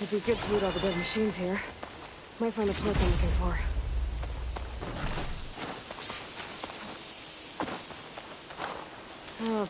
It'd be good to loot all the dead machines here. Might find the parts I'm looking for. Oh.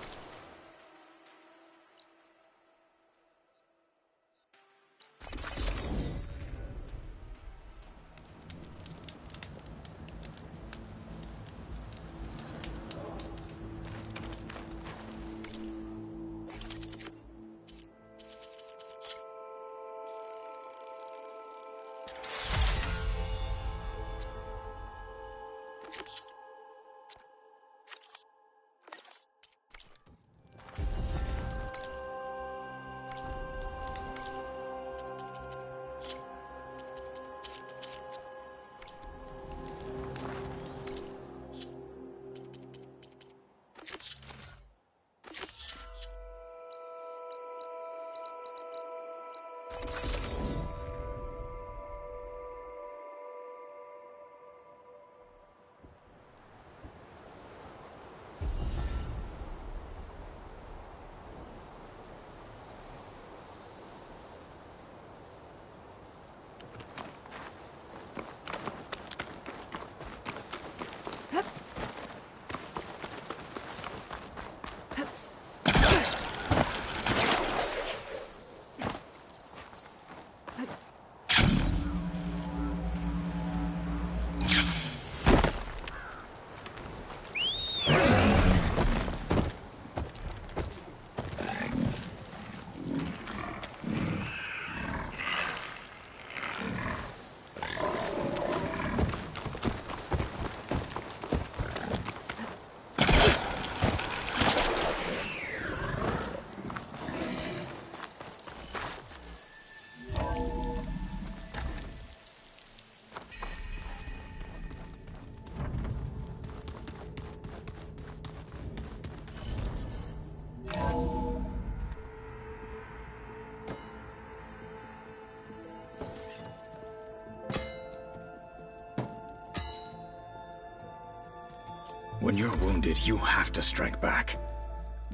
When you're wounded, you have to strike back.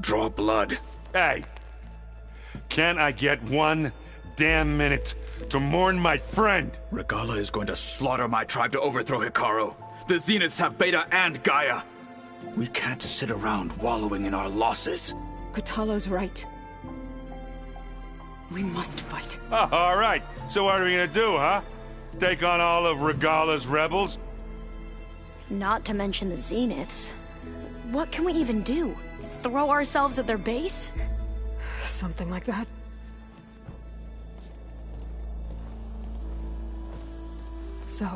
Draw blood. Hey! Can't I get one damn minute to mourn my friend? Regalla is going to slaughter my tribe to overthrow Hekarro. The Zeniths have Beta and Gaia. We can't sit around wallowing in our losses. Kotallo's right. We must fight. Oh, all right. So what are we gonna do, huh? Take on all of Regalla's rebels? Not to mention the Zeniths. What can we even do? Throw ourselves at their base? Something like that. So...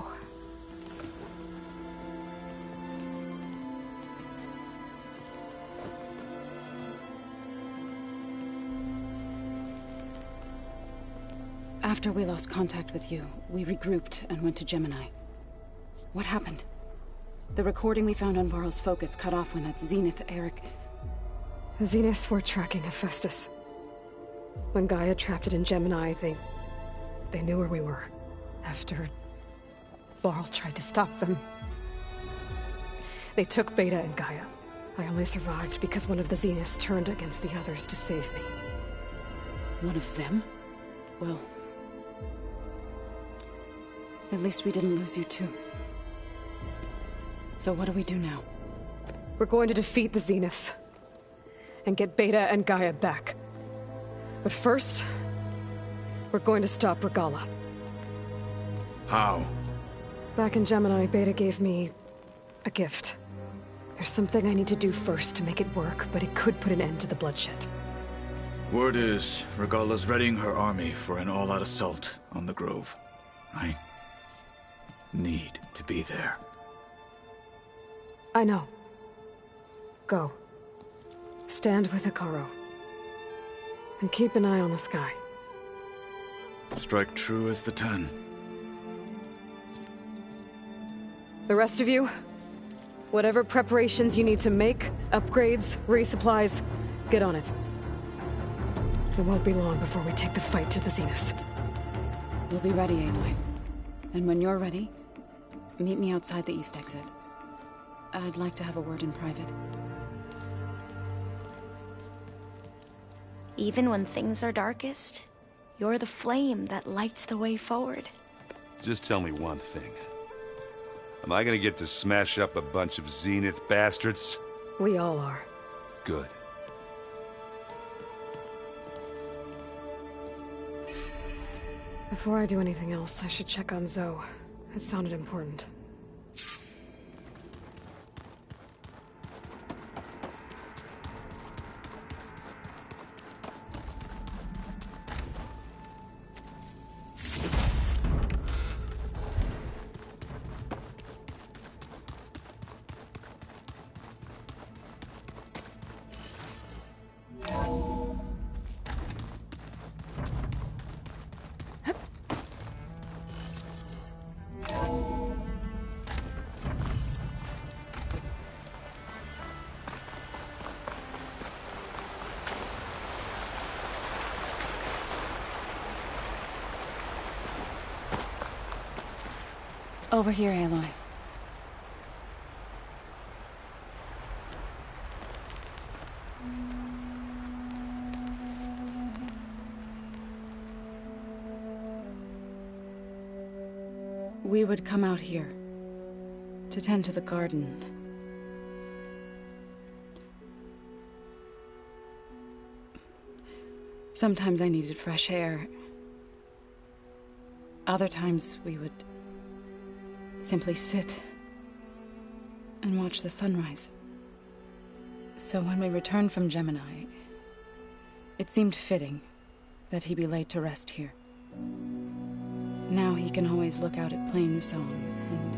After we lost contact with you, we regrouped and went to Gemini. What happened? The recording we found on Varl's focus cut off when that Zenith, Eric... The Zeniths were tracking Hephaestus. When Gaia trapped it in Gemini, they knew where we were. After... Varl tried to stop them. They took Beta and Gaia. I only survived because one of the Zeniths turned against the others to save me. One of them? Well... At least we didn't lose you too. So what do we do now? We're going to defeat the Zeniths. And get Beta and Gaia back. But first... we're going to stop Regalla. How? Back in Gemini, Beta gave me... a gift. There's something I need to do first to make it work, but it could put an end to the bloodshed. Word is, Regalla's readying her army for an all-out assault on the Grove. I... need to be there. I know. Go. Stand with Hekarro. And keep an eye on the sky. Strike true as the 10. The rest of you, whatever preparations you need to make, upgrades, resupplies, get on it. It won't be long before we take the fight to the Zeniths. We'll be ready, Aloy. And when you're ready, meet me outside the east exit. I'd like to have a word in private. Even when things are darkest, You're the flame that lights the way forward. Just tell me one thing. Am I gonna get to smash up a bunch of Zenith bastards? We all are. Good. Before I do anything else, I should check on Zoe. It sounded important. Over here, Aloy. We would come out here to tend to the garden. Sometimes I needed fresh air. Other times we would simply sit and watch the sunrise. So when we returned from Gemini, it seemed fitting that he be laid to rest here. Now he can always look out at Plainsong and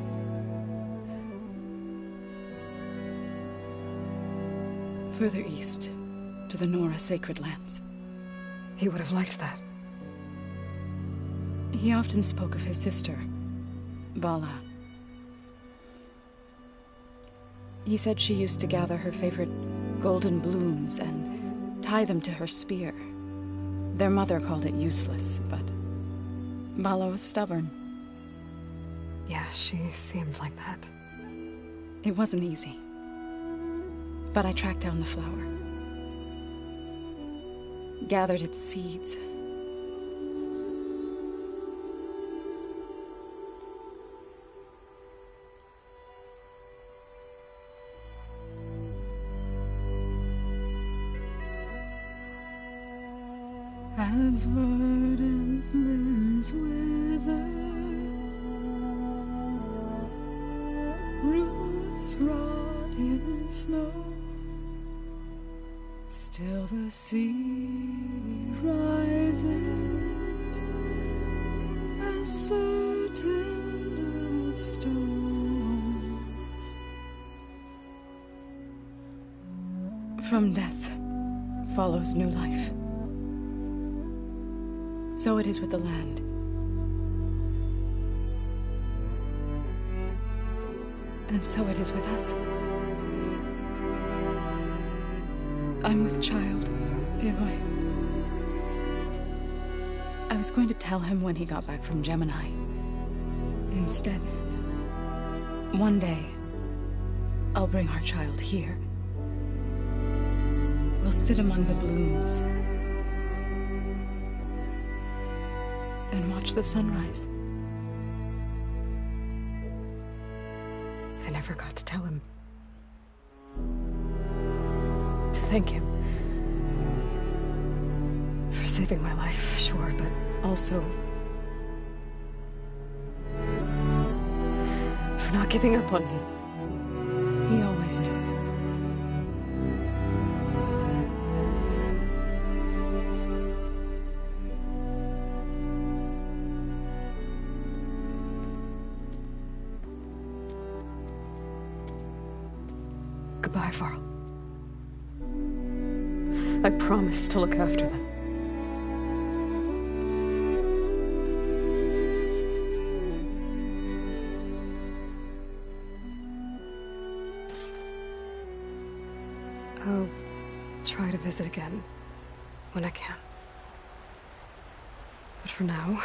further east to the Nora Sacred Lands. He would have liked that. He often spoke of his sister, Vala. He said she used to gather her favorite golden blooms and tie them to her spear. Their mother called it useless, but Vala was stubborn. Yeah, she seemed like that. It wasn't easy. But I tracked down the flower. Gathered its seeds. As verdant limbs wither, roots rot in snow, still the sea rises, as certain as stone. From death follows new life. So it is with the land. And so it is with us. I'm with child, Aloy. I was going to tell him when he got back from Gemini. Instead, one day, I'll bring our child here. We'll sit among the blooms and watch the sunrise. I never got to tell him. To thank him. For saving my life, sure, but also for not giving up on me. He always knew. Goodbye, Varl. I promise to look after them. I'll try to visit again when I can. But for now,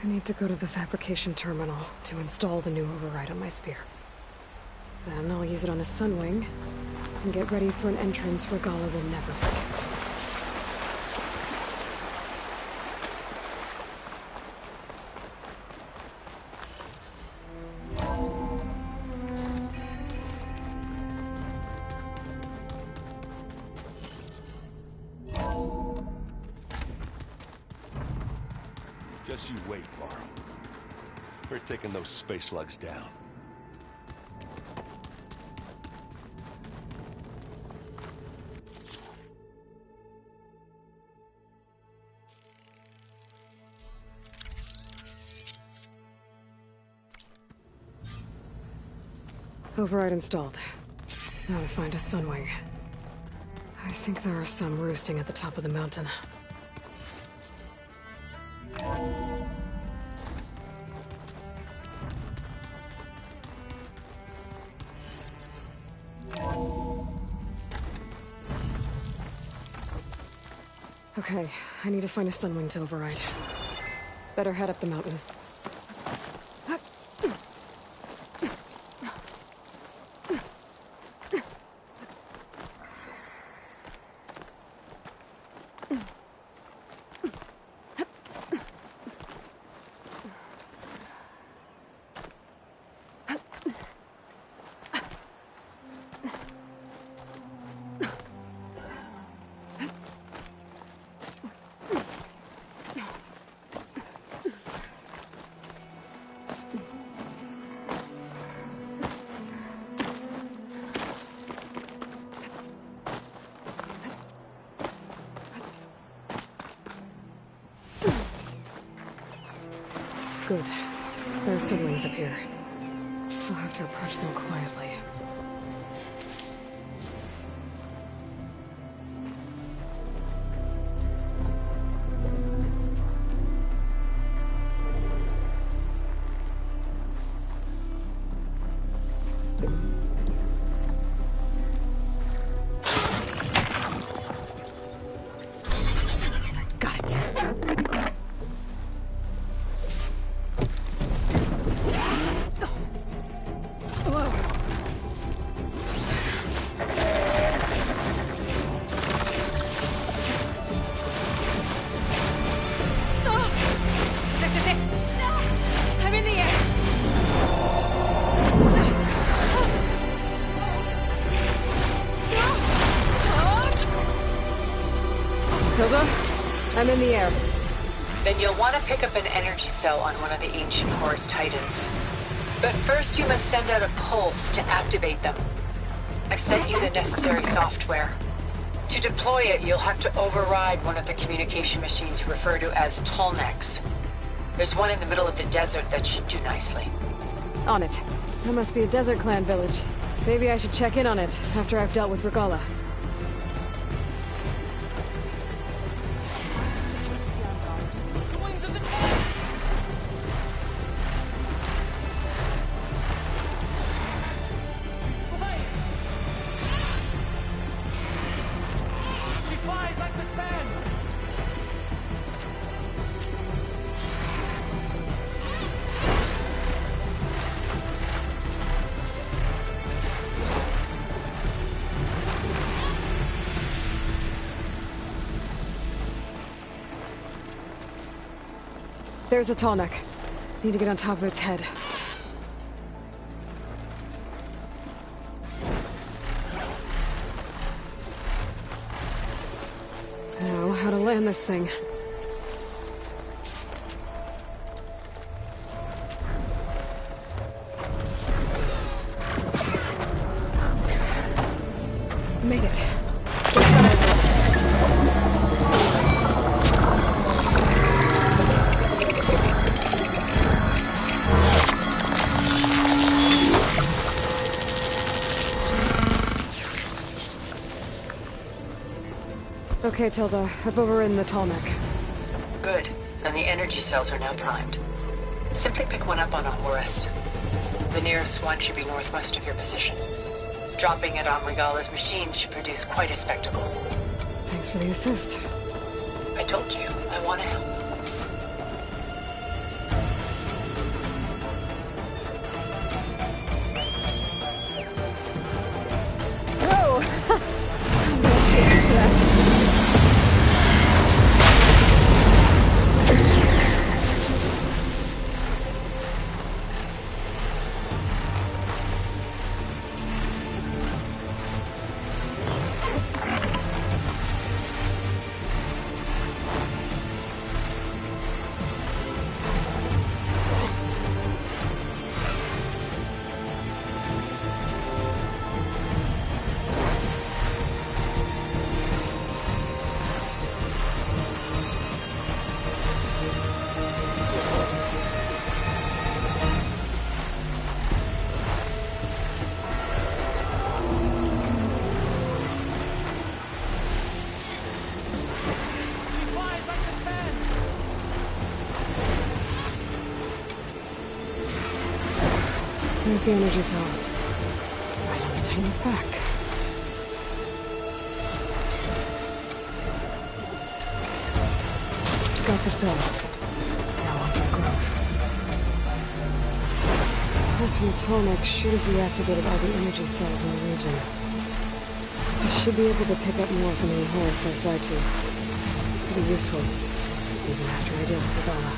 I need to go to the fabrication terminal to install the new override on my spear. Then I'll use it on a Sunwing and get ready for an entrance Regalla will never forget. Just you wait, Varl. We're taking those space slugs down. Override installed. Now to find a Sunwing. I think there are some roosting at the top of the mountain. Okay, I need to find a Sunwing to override. Better head up the mountain. Good. There are Sunwings up here. I'll have to approach them quietly. Got it. Tilda? I'm in the air. Then you'll want to pick up an energy cell on one of the ancient Horus Titans. But first you must send out a pulse to activate them. I've sent you the necessary software. To deploy it, you'll have to override one of the communication machines you refer to as Tallnecks. There's one in the middle of the desert that should do nicely. On it. That must be a Desert Clan village. Maybe I should check in on it after I've dealt with Regalla. There's a Tallneck. Need to get on top of its head. Now, how to land this thing. Made it. Okay, Tilda. I've overridden the Tallneck. Good. And the energy cells are now primed. Simply pick one up on a Horus. The nearest one should be northwest of your position. Dropping it on Regalla's machine should produce quite a spectacle. Thanks for the assist. I told you, I want to help. Whoa! I'm not used to that. There's the energy cell. Right on the Titan's back. Got the cell. Now onto the grove. Pulse from Atomic should have reactivated all the energy cells in the region. I should be able to pick up more from any Horus I fly to. It'll be useful, even after I deal with Regalla.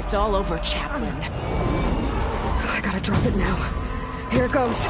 It's all over, Chaplain. I gotta drop it now. Here it goes.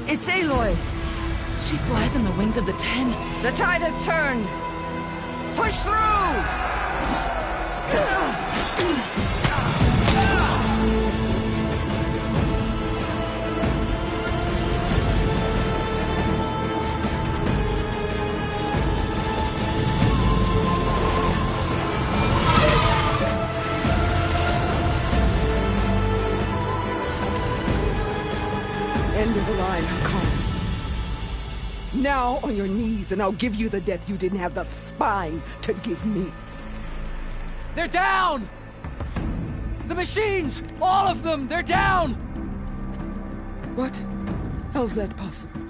It's Aloy! She flies on the wings of the Ten. The tide has turned! Push through! End of the line, Hakan. Now on your knees, and I'll give you the death you didn't have the spine to give me. They're down! The machines! All of them! They're down! What? How's that possible?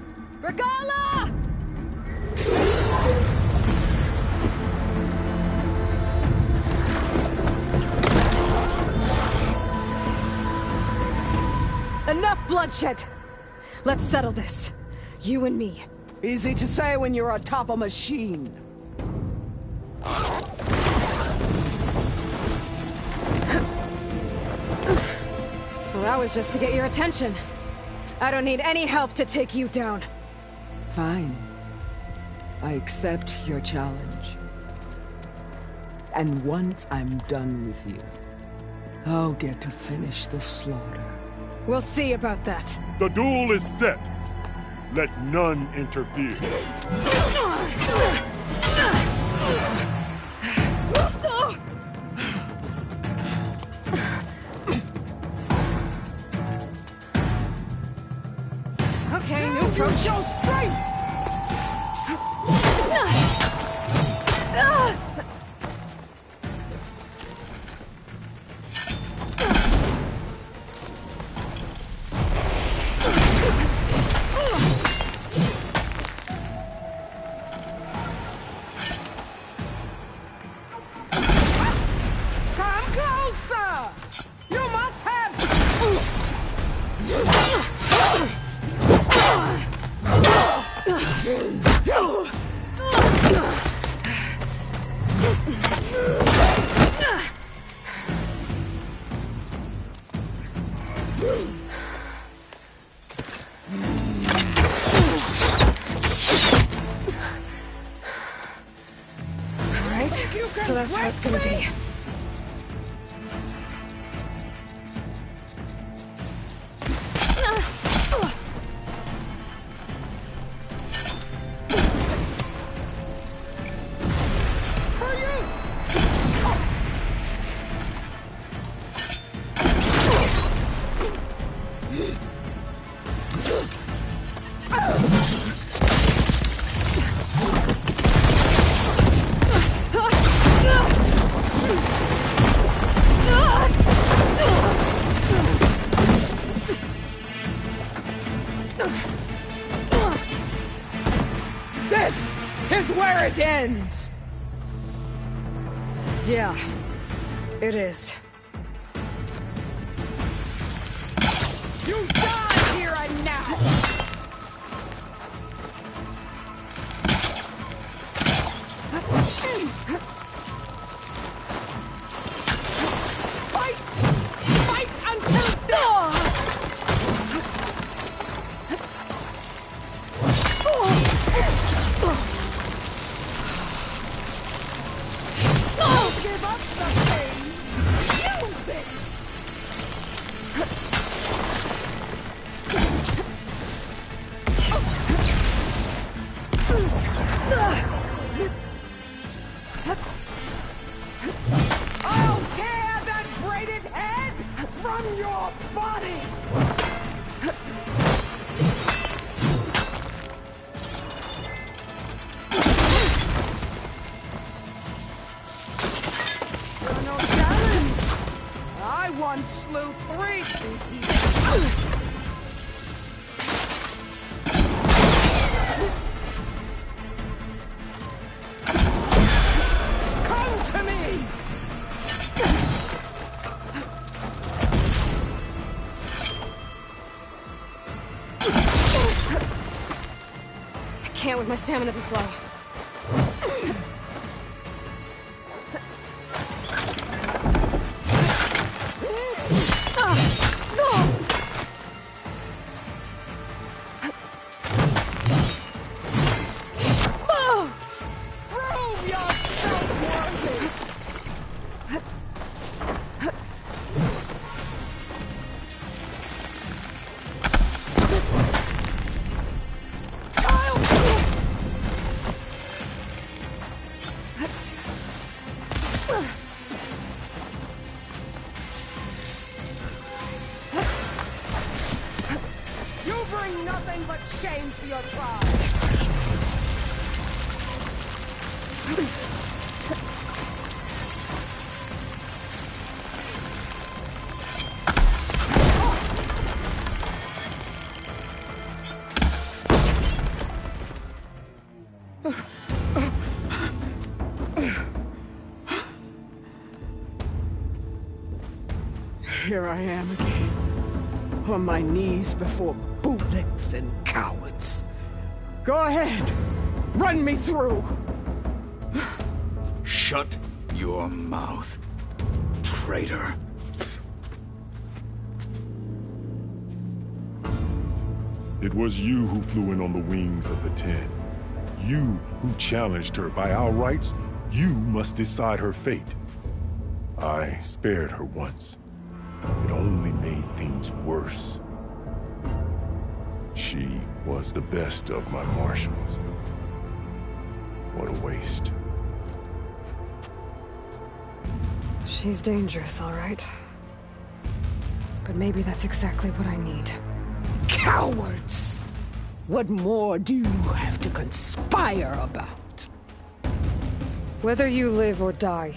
Regalla! Enough bloodshed! Let's settle this. You and me. Easy to say when you're atop a machine. Well, that was just to get your attention. I don't need any help to take you down. Fine. I accept your challenge. And once I'm done with you, I'll get to finish the slaughter. We'll see about that. The duel is set. Let none interfere. Okay, new approach. Show strength! Come closer! You must have... Alright, so that's how it's gonna be. is where it ends! Yeah, it is. You die here and now! Fight! Fight until death! Don't give up the pain! Use it! I'll tear that braided head from your body! You're no challenge! I once slew 3 people. Come to me! I can't with my stamina this low. Prove yourself worthy! You bring nothing but shame to your tribe! Here I am again, on my knees before bootlicks and cowards. Go ahead, run me through. Shut your mouth, traitor. It was you who flew in on the wings of the Ten. You who challenged her. By our rights, you must decide her fate. I spared her once. It only made things worse. She was the best of my marshals. What a waste. She's dangerous, all right. But maybe that's exactly what I need. Cowards! What more do you have to conspire about? Whether you live or die.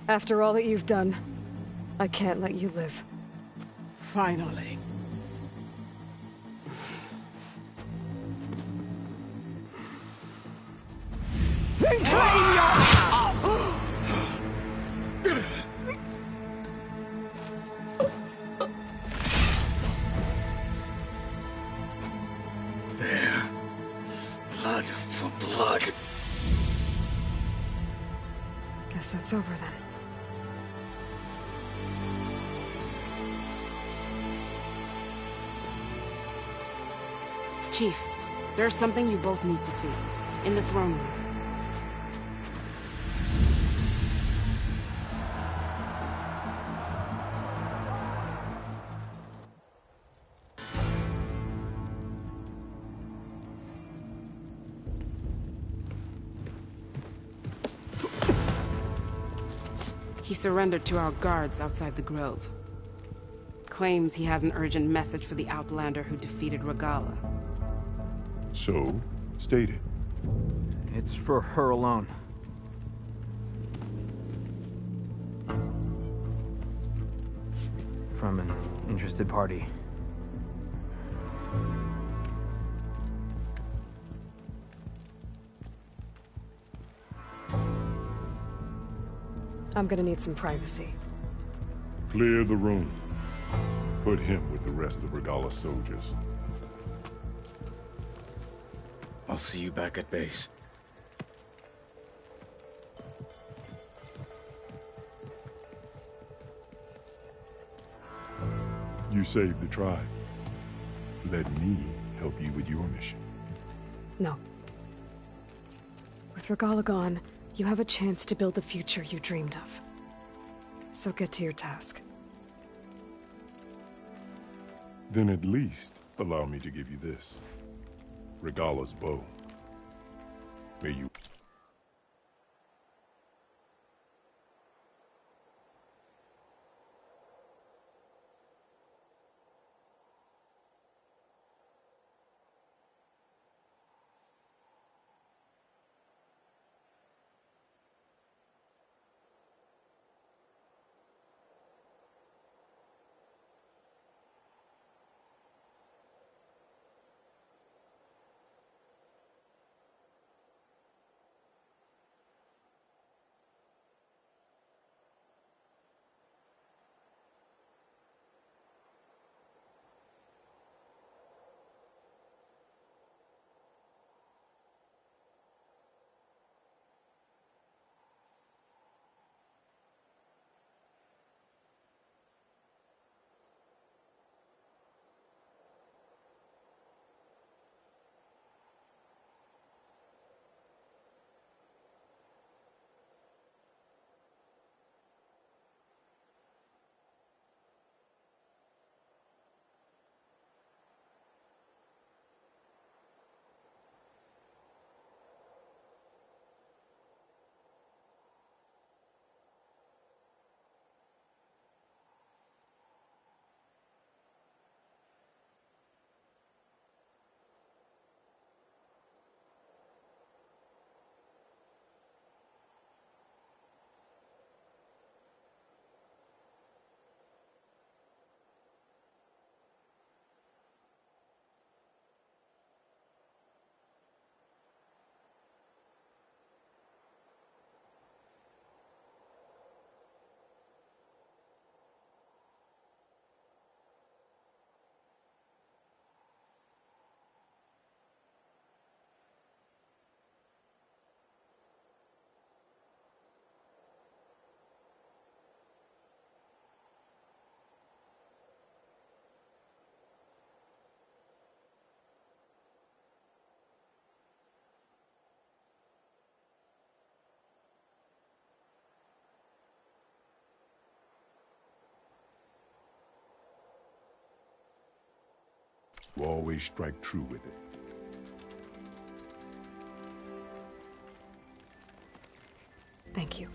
After all that you've done, I can't let you live. Finally. Reclaim your... There. Blood for blood. Guess that's over then. Chief, there's something you both need to see. In the throne room. He surrendered to our guards outside the grove. Claims he has an urgent message for the Outlander who defeated Regalla. So, state it. It's for her alone. From an interested party. I'm gonna need some privacy. Clear the room. Put him with the rest of Regalla's soldiers. I'll see you back at base. You saved the tribe. Let me help you with your mission. No. With Regalla gone, you have a chance to build the future you dreamed of. So get to your task. Then at least allow me to give you this. Regalla's bow. May you... always strike true with it. Thank you.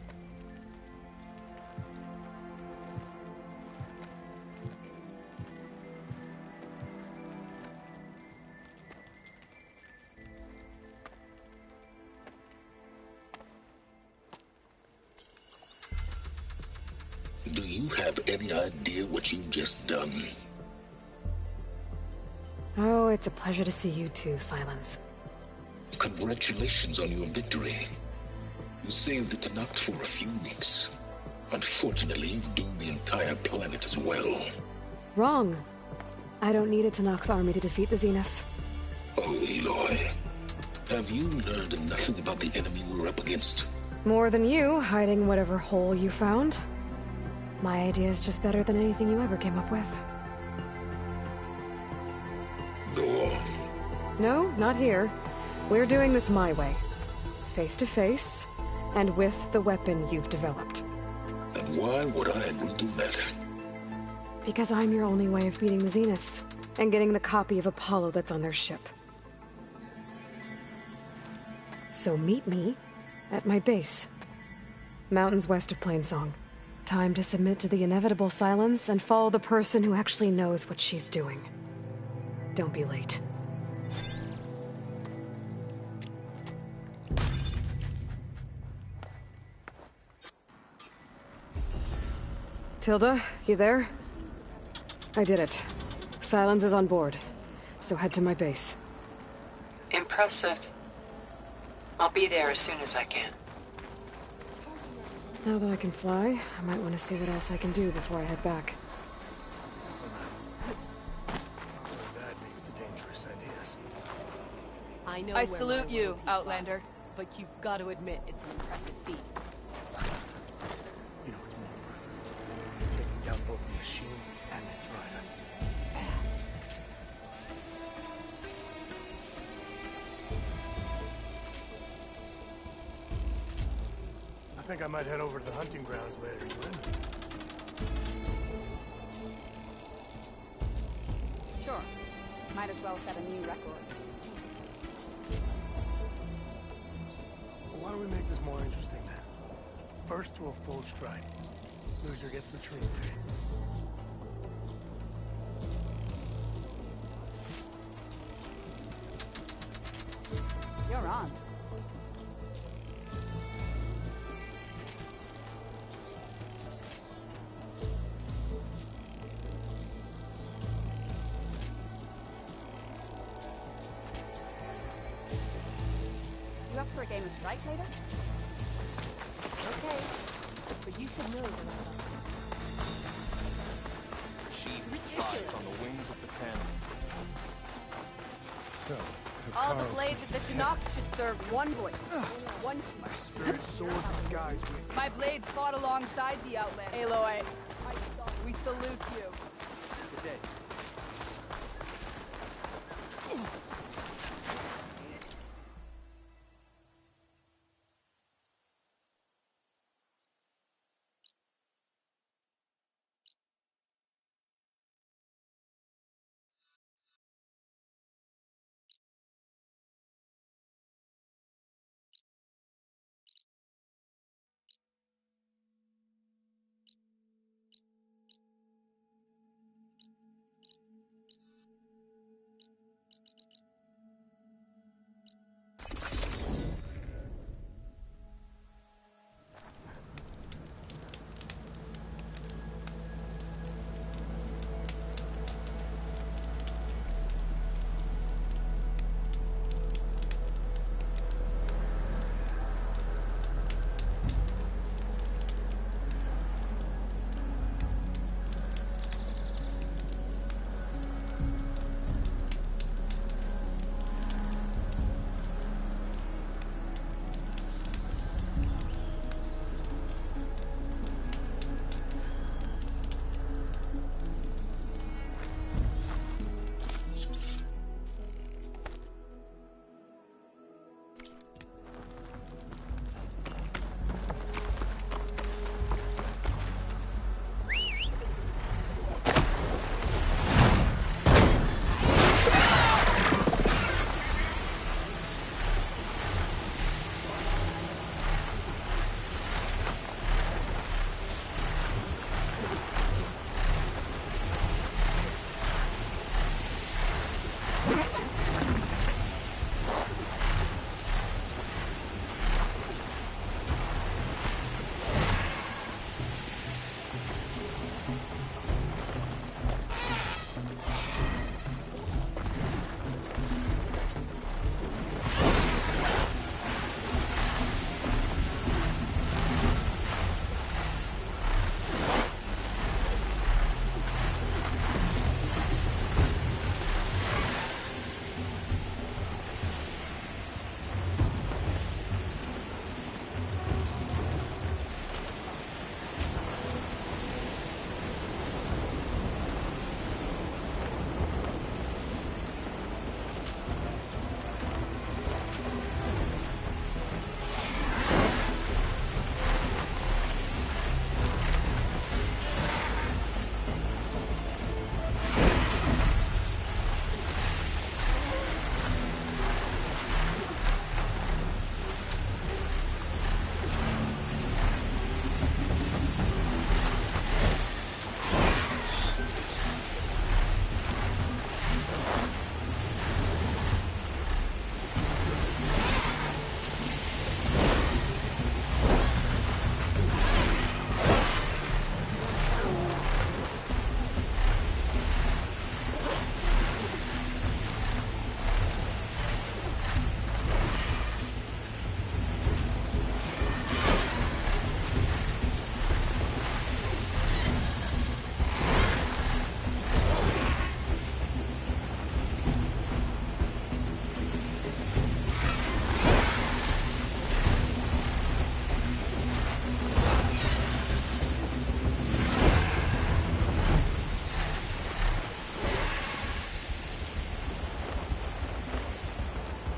Do you have any idea what you've just done? Oh, it's a pleasure to see you too, Silence. Congratulations on your victory. You saved the Tenakth for a few weeks. Unfortunately, you've doomed the entire planet as well. Wrong. I don't need a Tenakth army to defeat the Zeniths. Oh, Aloy. Have you learned nothing about the enemy we're up against? More than you, hiding whatever hole you found. My idea is just better than anything you ever came up with. Go on. No, not here. We're doing this my way. Face to face, and with the weapon you've developed. And why would I agree to that? Because I'm your only way of beating the Zeniths, and getting the copy of Apollo that's on their ship. So meet me at my base. Mountains west of Plainsong. Time to submit to the inevitable silence and follow the person who actually knows what she's doing. Don't be late. Tilda, you there? I did it. Silence is on board, so head to my base. Impressive. I'll be there as soon as I can. Now that I can fly, I might want to see what else I can do before I head back. I salute you, Outlander, but you've got to admit it's an impressive feat. You know what's more impressive? Taking down both the machine and its rider. I think I might head over to the hunting grounds later, you in? Sure. Might as well set a new record. Well, why don't we make this more interesting then? First to a full strike. Loser gets the tree pay. You're on. You up for a game of strike later? Okay. But you should know that She flies on the wings of the Ten. So, All the blades of the Shinnok should serve one voice. One. My spirit soars in the skies with My blades fought alongside the Outlander. Aloy, we salute you. Good day.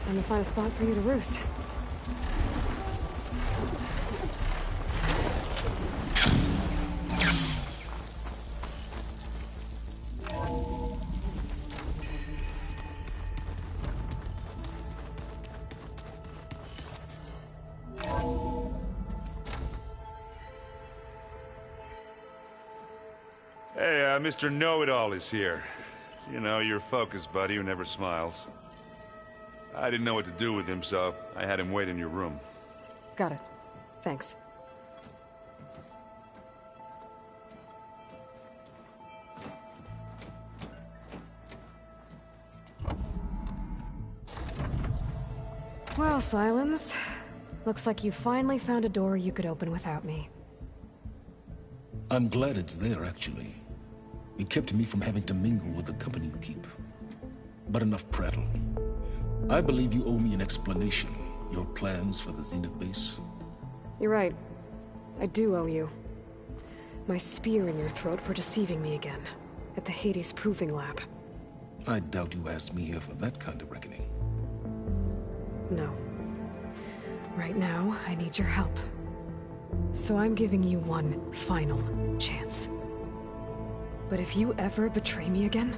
Time to find a spot for you to roost. Hey, Mr. Know-It-All is here. You know, your focus buddy who never smiles. I didn't know what to do with him, so I had him wait in your room. Got it. Thanks. Well, Sylens. Looks like you finally found a door you could open without me. I'm glad it's there, actually. It kept me from having to mingle with the company you keep. But enough prattle. I believe you owe me an explanation. Your plans for the Zenith base? You're right. I do owe you. My spear in your throat for deceiving me again. At the Hades Proving Lab. I doubt you asked me here for that kind of reckoning. No. Right now, I need your help. So I'm giving you one final chance. But if you ever betray me again,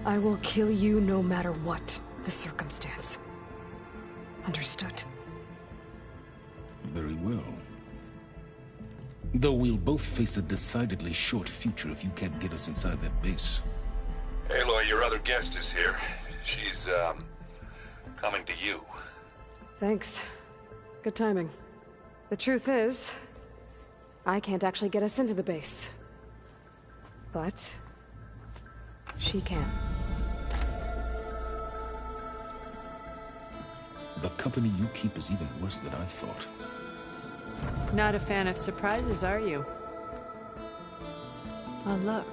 I will kill you no matter what the circumstance. Understood? Very well. Though we'll both face a decidedly short future if you can't get us inside that base. Aloy, your other guest is here. She's, coming to you. Thanks. Good timing. The truth is, I can't actually get us into the base. But she can. The company you keep is even worse than I thought. Not a fan of surprises, are you? Oh, look.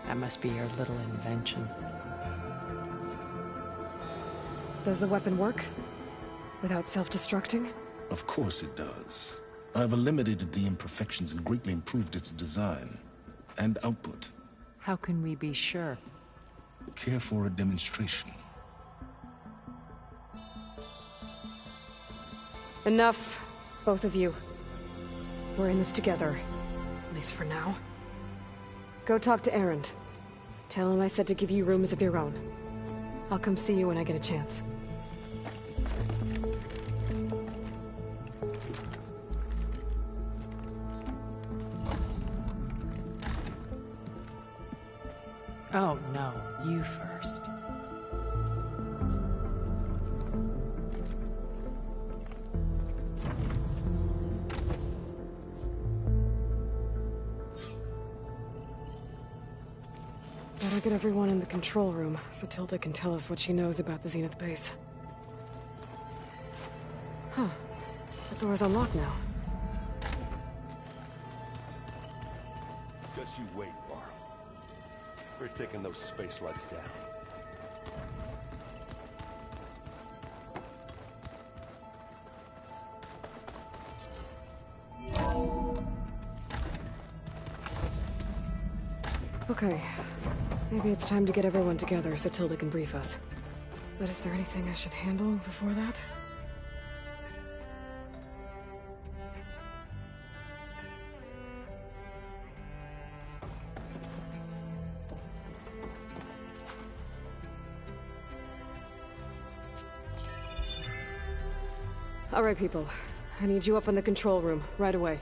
That must be your little invention. Does the weapon work? Without self-destructing? Of course it does. I've eliminated the imperfections and greatly improved its design and output. How can we be sure? Care for a demonstration? Enough, both of you. We're in this together, at least for now. Go talk to Erend. Tell him I said to give you rooms of your own. I'll come see you when I get a chance. Oh, no. You first. Better get everyone in the control room, so Tilda can tell us what she knows about the Zenith base. Huh. The door's unlocked now. Just you wait, Varl. We're taking those space lights down. Okay. Maybe it's time to get everyone together so Tilda can brief us. But is there anything I should handle before that? All right, people. I need you up in the control room, right away.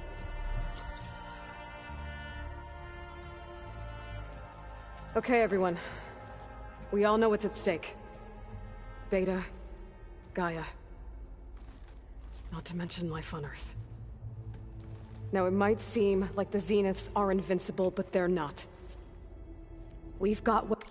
Okay, everyone. We all know what's at stake. Beta, Gaia. Not to mention life on Earth. Now, it might seem like the Zeniths are invincible, but they're not. We've got what...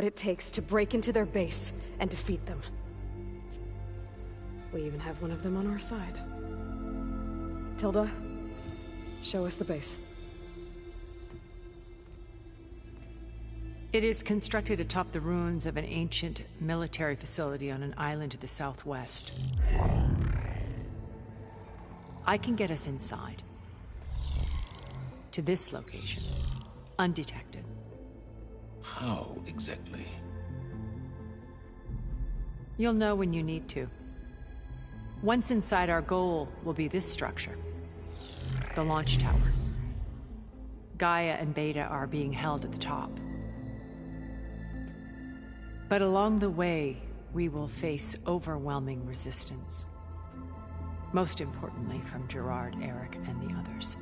what it takes to break into their base and defeat them. We even have one of them on our side. Tilda, show us the base. It is constructed atop the ruins of an ancient military facility on an island to the southwest. I can get us inside. To this location. Undetected. How exactly? You'll know when you need to. Once inside, our goal will be this structure. The launch tower. Gaia and Beta are being held at the top. But along the way, we will face overwhelming resistance. Most importantly, from Gerard, Eric, and the others.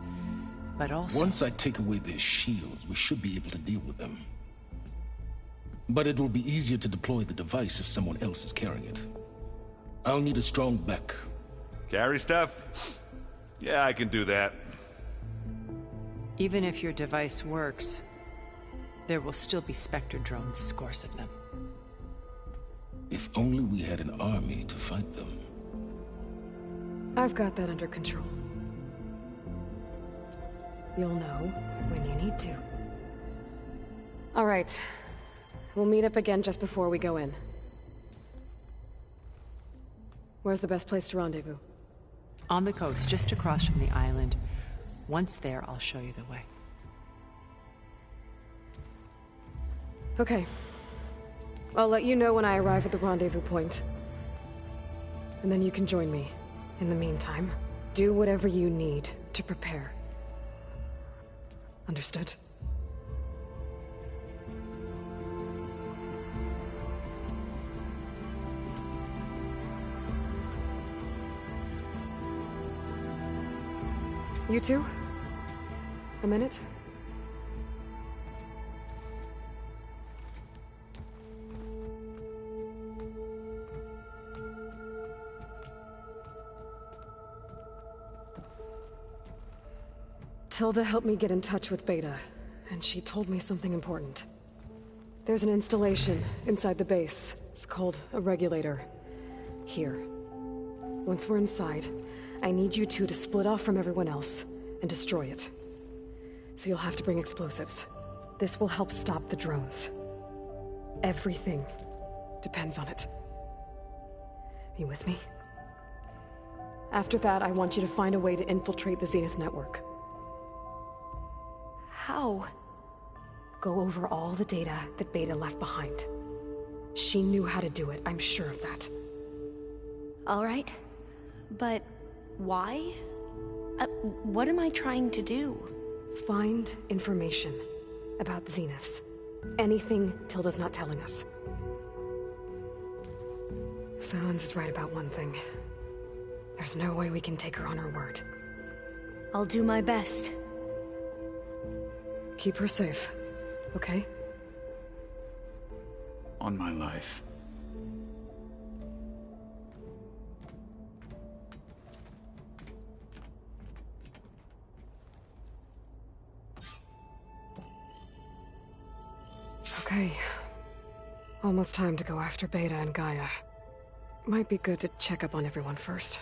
But also... Once I take away their shields, we should be able to deal with them. But it will be easier to deploy the device if someone else is carrying it. I'll need a strong back. Carry stuff? Yeah, I can do that. Even if your device works, there will still be Spectre drones, scores of them. If only we had an army to fight them. I've got that under control. You'll know when you need to. All right. We'll meet up again just before we go in. Where's the best place to rendezvous? On the coast, just across from the island. Once there, I'll show you the way. Okay. I'll let you know when I arrive at the rendezvous point. And then you can join me. In the meantime, do whatever you need to prepare. Understood? You two? A minute? Tilda helped me get in touch with Beta, and she told me something important. There's an installation inside the base. It's called a regulator. Here. Once we're inside, I need you two to split off from everyone else and destroy it. So you'll have to bring explosives. This will help stop the drones. Everything depends on it. You with me? After that, I want you to find a way to infiltrate the Zenith network. How? Go over all the data that Beta left behind. She knew how to do it, I'm sure of that. All right. But why? What am I trying to do? Find information about the Zeniths. Anything Tilda's not telling us. Sylens is right about one thing. There's no way we can take her on her word. I'll do my best. Keep her safe, okay? On my life. Okay. Almost time to go after Beta and Gaia. Might be good to check up on everyone first.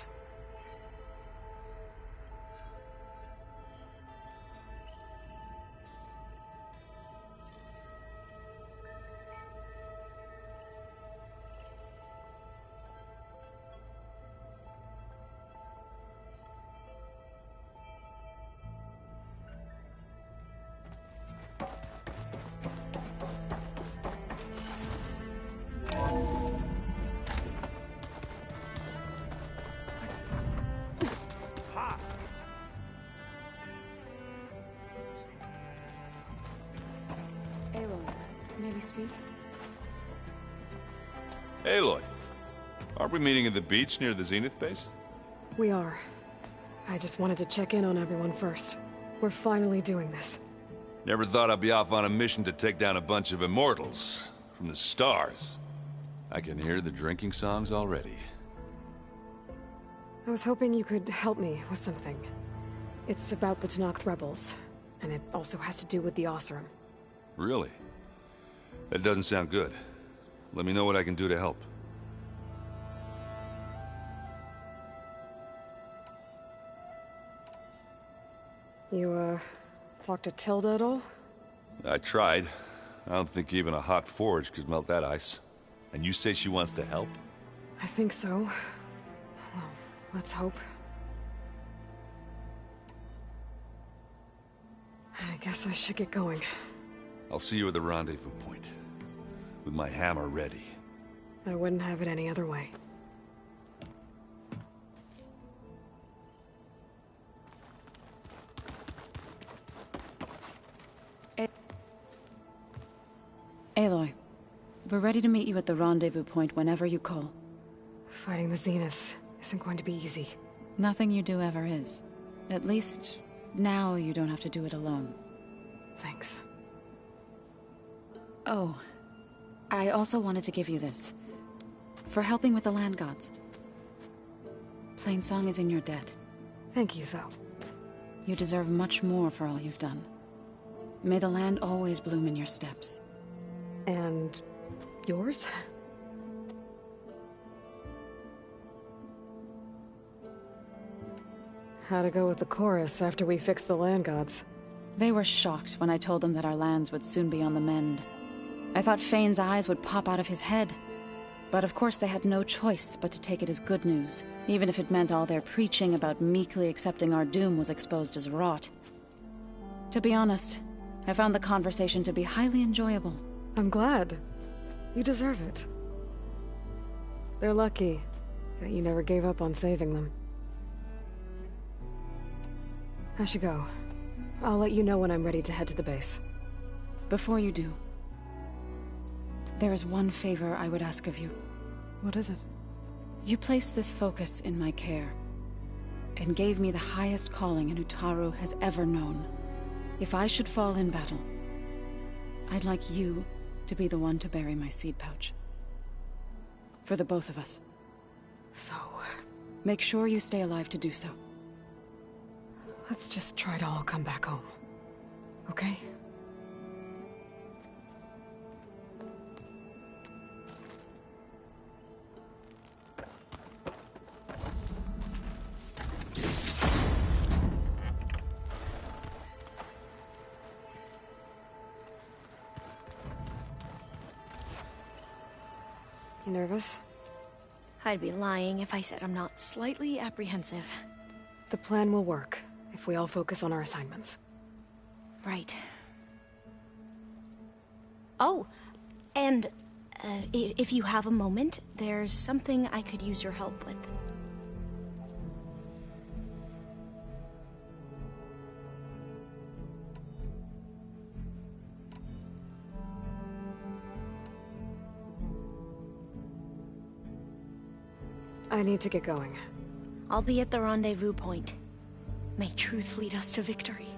Aloy, aren't we meeting at the beach near the Zenith base? We are. I just wanted to check in on everyone first. We're finally doing this. Never thought I'd be off on a mission to take down a bunch of immortals from the stars. I can hear the drinking songs already. I was hoping you could help me with something. It's about the Tenakth rebels, and it also has to do with the Oseram. Really? That doesn't sound good. Let me know what I can do to help. You, talked to Tilda at all? I tried. I don't think even a hot forge could melt that ice. And you say she wants to help? I think so. Well, let's hope. I guess I should get going. I'll see you at the rendezvous point. With my hammer ready. I wouldn't have it any other way. Aloy, we're ready to meet you at the rendezvous point whenever you call. Fighting the Zeniths isn't going to be easy. Nothing you do ever is. At least, now you don't have to do it alone. Thanks. Oh, I also wanted to give you this. For helping with the land gods. Plainsong is in your debt. Thank you, Zoe. You deserve much more for all you've done. May the land always bloom in your steps. And yours? How'd it go with the chorus after we fixed the land gods? They were shocked when I told them that our lands would soon be on the mend. I thought Fane's eyes would pop out of his head. But of course they had no choice but to take it as good news, even if it meant all their preaching about meekly accepting our doom was exposed as rot. To be honest, I found the conversation to be highly enjoyable. I'm glad. You deserve it. They're lucky that you never gave up on saving them. I should go. I'll let you know when I'm ready to head to the base. Before you do, there is one favor I would ask of you. What is it? You placed this focus in my care, and gave me the highest calling an Utaru has ever known. If I should fall in battle, I'd like you to be the one to bury my seed pouch. For the both of us. So... make sure you stay alive to do so. Let's just try to all come back home. Okay? You nervous? I'd be lying if I said I'm not slightly apprehensive. The plan will work, if we all focus on our assignments. Right. Oh, and if you have a moment, there's something I could use your help with. I need to get going. I'll be at the rendezvous point. May truth lead us to victory.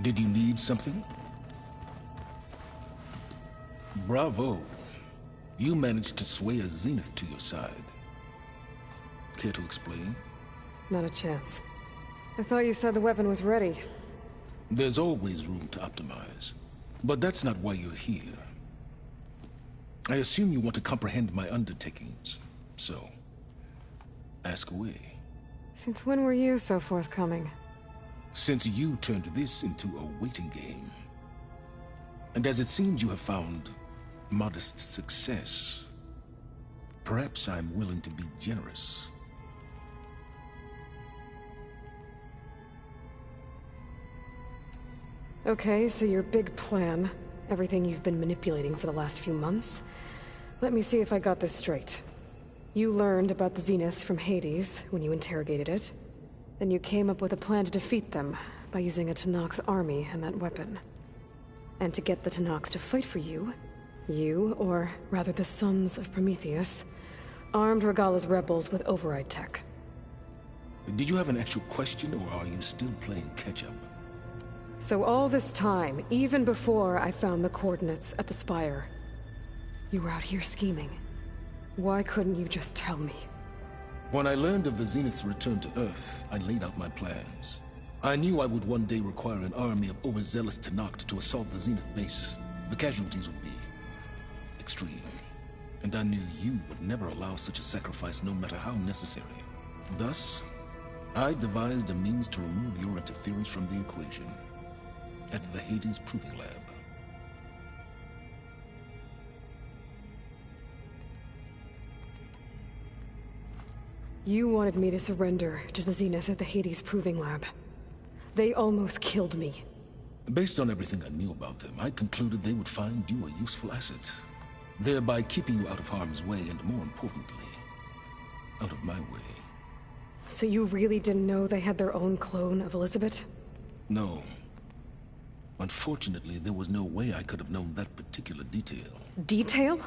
Did you need something? Bravo. You managed to sway a Zenith to your side. Care to explain? Not a chance. I thought you said the weapon was ready. There's always room to optimize. But that's not why you're here. I assume you want to comprehend my undertakings. So, ask away. Since when were you so forthcoming? Since you turned this into a waiting game. And as it seems you have found modest success, perhaps I'm willing to be generous. Okay, so your big plan, everything you've been manipulating for the last few months. Let me see if I got this straight. You learned about the Zeniths from Hades when you interrogated it. Then you came up with a plan to defeat them by using a Tenakth army and that weapon. And to get the Tenakth to fight for you, or rather the Sons of Prometheus, armed Regalla's rebels with override tech. Did you have an actual question, or are you still playing catch-up? So all this time, even before I found the coordinates at the Spire, you were out here scheming. Why couldn't you just tell me? When I learned of the Zenith's return to Earth, I laid out my plans. I knew I would one day require an army of overzealous Tenakth to assault the Zenith base. The casualties would be extreme. And I knew you would never allow such a sacrifice, no matter how necessary. Thus, I devised a means to remove your interference from the equation at the Hades Proving Lab. You wanted me to surrender to the Zenith at the Hades Proving Lab. They almost killed me. Based on everything I knew about them, I concluded they would find you a useful asset, thereby keeping you out of harm's way and, more importantly, out of my way. So you really didn't know they had their own clone of Elizabeth? No. Unfortunately, there was no way I could have known that particular detail. Detail?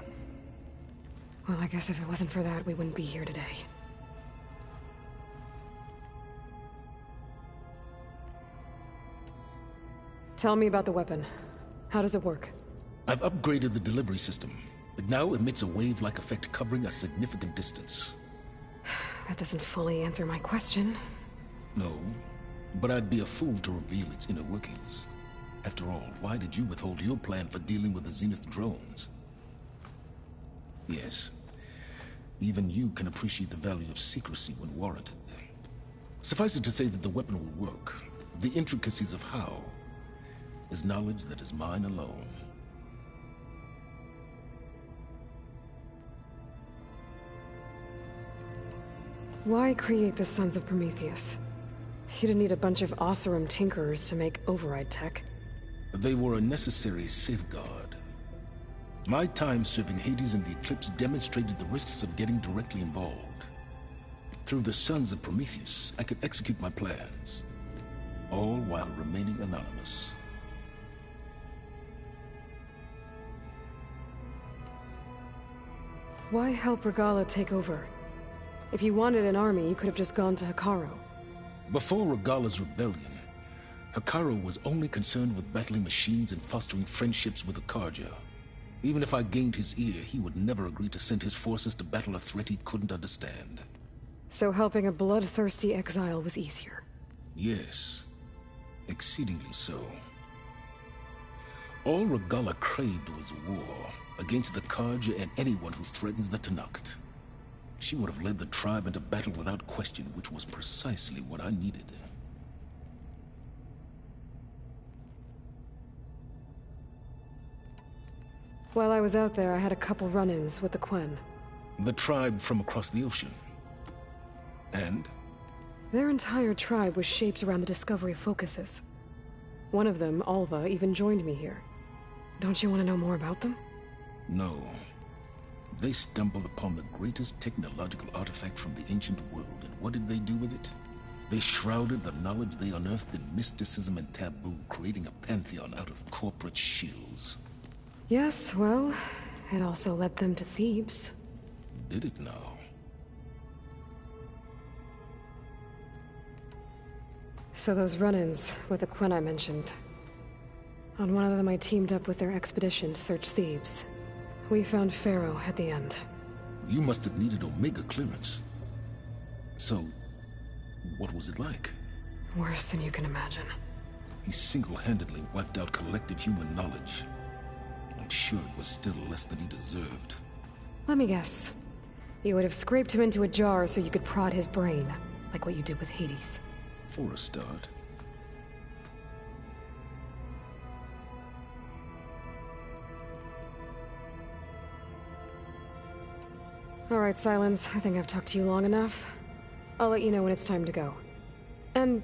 Well, I guess if it wasn't for that, we wouldn't be here today. Tell me about the weapon. How does it work? I've upgraded the delivery system. It now emits a wave-like effect covering a significant distance. That doesn't fully answer my question. No, but I'd be a fool to reveal its inner workings. After all, why did you withhold your plan for dealing with the Zenith drones? Yes, even you can appreciate the value of secrecy when warranted. Suffice it to say that the weapon will work. The intricacies of how is knowledge that is mine alone. Why create the Sons of Prometheus? You didn't need a bunch of Oseram tinkerers to make override tech. They were a necessary safeguard. My time serving Hades and the Eclipse demonstrated the risks of getting directly involved. Through the Sons of Prometheus, I could execute my plans, all while remaining anonymous. Why help Regalla take over? If you wanted an army, you could have just gone to Hekarro. Before Regalla's rebellion, Hekarro was only concerned with battling machines and fostering friendships with the Carja. Even if I gained his ear, he would never agree to send his forces to battle a threat he couldn't understand. So helping a bloodthirsty exile was easier? Yes, exceedingly so. All Regalla craved was war against the Carja and anyone who threatens the Tenakth. She would have led the tribe into battle without question, which was precisely what I needed. While I was out there, I had a couple run-ins with the Quen. The tribe from across the ocean. And? Their entire tribe was shaped around the Discovery focuses. One of them, Alva, even joined me here. Don't you want to know more about them? No. They stumbled upon the greatest technological artifact from the ancient world, and what did they do with it? They shrouded the knowledge they unearthed in mysticism and taboo, creating a pantheon out of corporate shills. Yes, well, it also led them to Thebes. Did it now? So those run-ins with the Quen I mentioned. On one of them I teamed up with their expedition to search Thebes. We found Pharaoh at the end. You must have needed Omega clearance. So, what was it like? Worse than you can imagine. He single-handedly wiped out collective human knowledge. I'm sure it was still less than he deserved. Let me guess. You would have scraped him into a jar so you could prod his brain, like what you did with Hades. For a start. All right, Silence. I think I've talked to you long enough. I'll let you know when it's time to go. And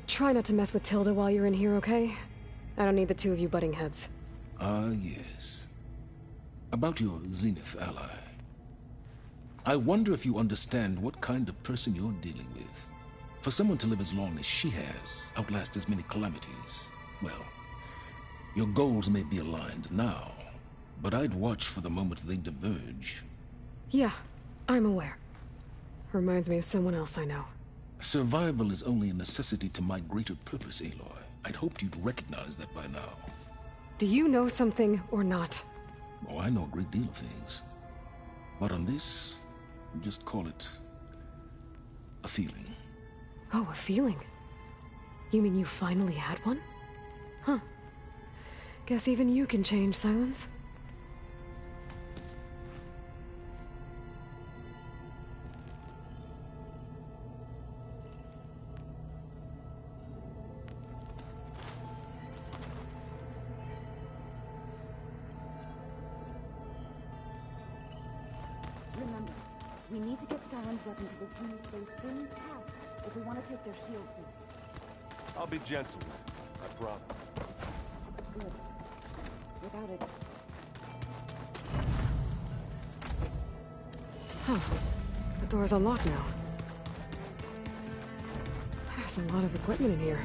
try not to mess with Tilda while you're in here, okay? I don't need the two of you butting heads. Ah, yes. About your Zenith ally. I wonder if you understand what kind of person you're dealing with. For someone to live as long as she has, outlast as many calamities, well, your goals may be aligned now, but I'd watch for the moment they diverge. Yeah, I'm aware. Reminds me of someone else I know. Survival is only a necessity to my greater purpose, Aloy. I'd hoped you'd recognize that by now. Do you know something or not? Oh, I know a great deal of things. But on this, just call it a feeling. Oh, a feeling? You mean you finally had one? Huh. Guess even you can change, Silence. Remember, we need to get Silence weapon to the Zenith base things out if we want to take their shields in. I'll be gentle, I promise. Good. Without it... Huh. The door's unlocked now. There's a lot of equipment in here.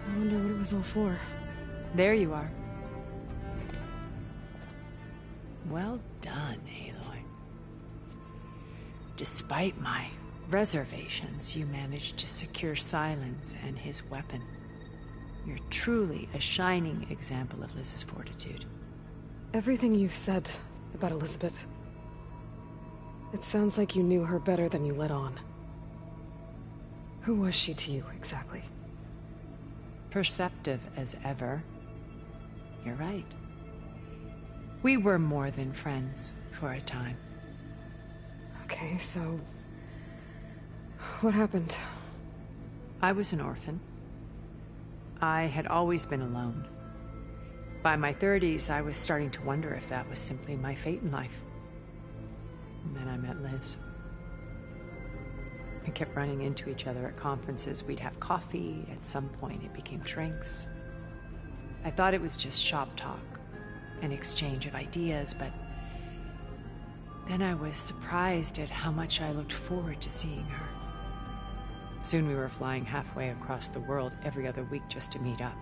I wonder what it was all for. There you are. Well done, Aloy. Despite my reservations, you managed to secure Silence and his weapon. You're truly a shining example of Liz's fortitude. Everything you've said about Elizabeth... it sounds like you knew her better than you let on. Who was she to you, exactly? Perceptive as ever. You're right. We were more than friends for a time. Okay, so... what happened? I was an orphan. I had always been alone. By my 30s, I was starting to wonder if that was simply my fate in life. And then I met Liz. We kept running into each other at conferences. We'd have coffee. At some point, it became drinks. I thought it was just shop talk, an exchange of ideas, but then I was surprised at how much I looked forward to seeing her. Soon we were flying halfway across the world every other week just to meet up.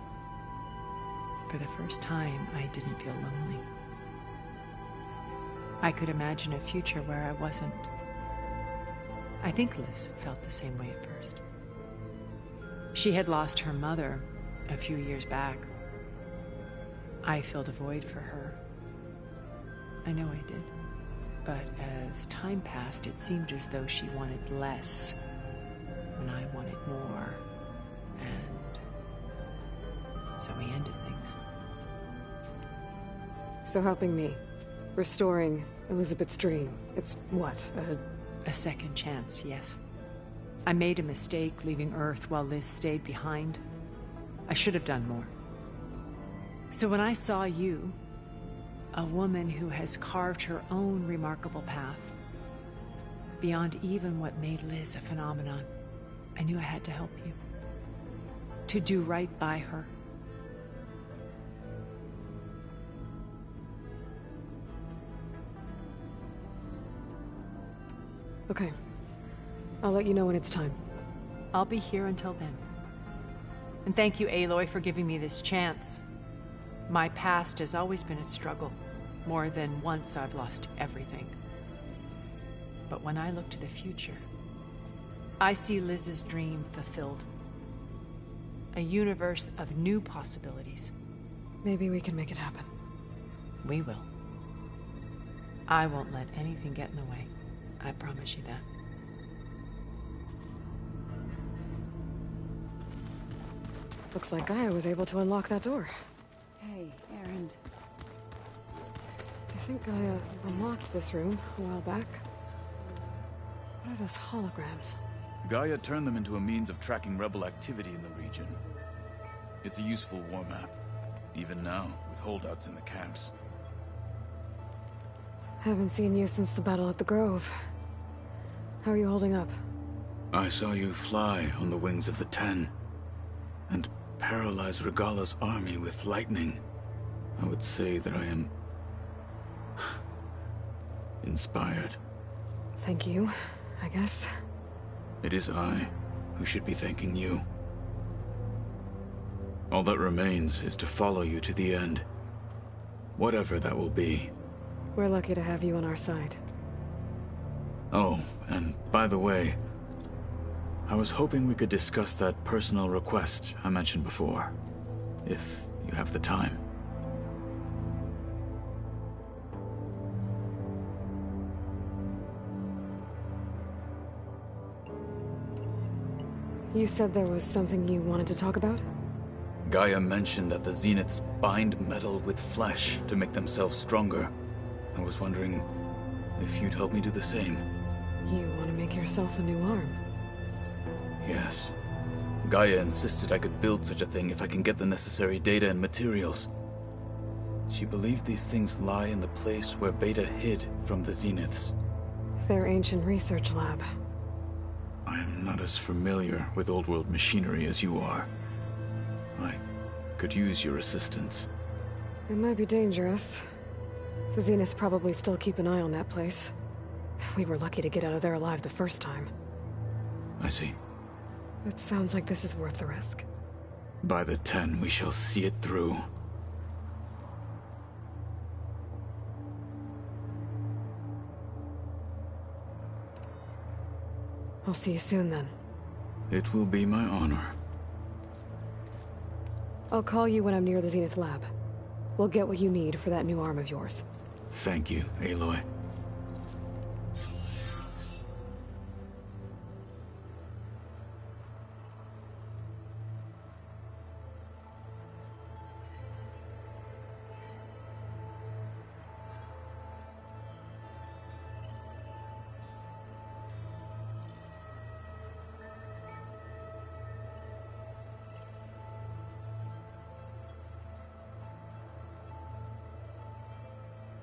For the first time, I didn't feel lonely. I could imagine a future where I wasn't. I think Liz felt the same way at first. She had lost her mother a few years back. I filled a void for her. I know I did. But as time passed, it seemed as though she wanted less, and I wanted more. And so we ended things. So helping me, restoring Elizabeth's dream, it's what, a second chance, yes. I made a mistake leaving Earth while Liz stayed behind. I should have done more. So when I saw you, a woman who has carved her own remarkable path, beyond even what made Liz a phenomenon, I knew I had to help you. To do right by her. Okay. I'll let you know when it's time. I'll be here until then. And thank you, Aloy, for giving me this chance. My past has always been a struggle. More than once I've lost everything. But when I look to the future, I see Liz's dream fulfilled. A universe of new possibilities. Maybe we can make it happen. We will. I won't let anything get in the way. I promise you that. Looks like Gaia was able to unlock that door. Hey, Erend. I think Gaia unlocked this room a while back. What are those holograms? Gaia turned them into a means of tracking rebel activity in the region. It's a useful war map, even now, with holdouts in the camps. Haven't seen you since the battle at the Grove. How are you holding up? I saw you fly on the wings of the Ten, and paralyze Regalla's army with lightning. I would say that I am... inspired. Thank you, I guess. It is I who should be thanking you. All that remains is to follow you to the end. Whatever that will be. We're lucky to have you on our side. Oh, and by the way, I was hoping we could discuss that personal request I mentioned before, if you have the time. You said there was something you wanted to talk about? Gaia mentioned that the Zeniths bind metal with flesh to make themselves stronger. I was wondering if you'd help me do the same. You want to make yourself a new arm? Yes. Gaia insisted I could build such a thing if I can get the necessary data and materials. She believed these things lie in the place where Beta hid from the Zeniths. Their ancient research lab. I am not as familiar with old-world machinery as you are. I could use your assistance. It might be dangerous. The Zeniths probably still keep an eye on that place. We were lucky to get out of there alive the first time. I see. It sounds like this is worth the risk. By the 10, we shall see it through. I'll see you soon then. It will be my honor. I'll call you when I'm near the Zenith lab. We'll get what you need for that new arm of yours. Thank you, Aloy.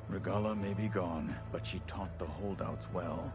Regalla may be gone, but she taught the holdouts well.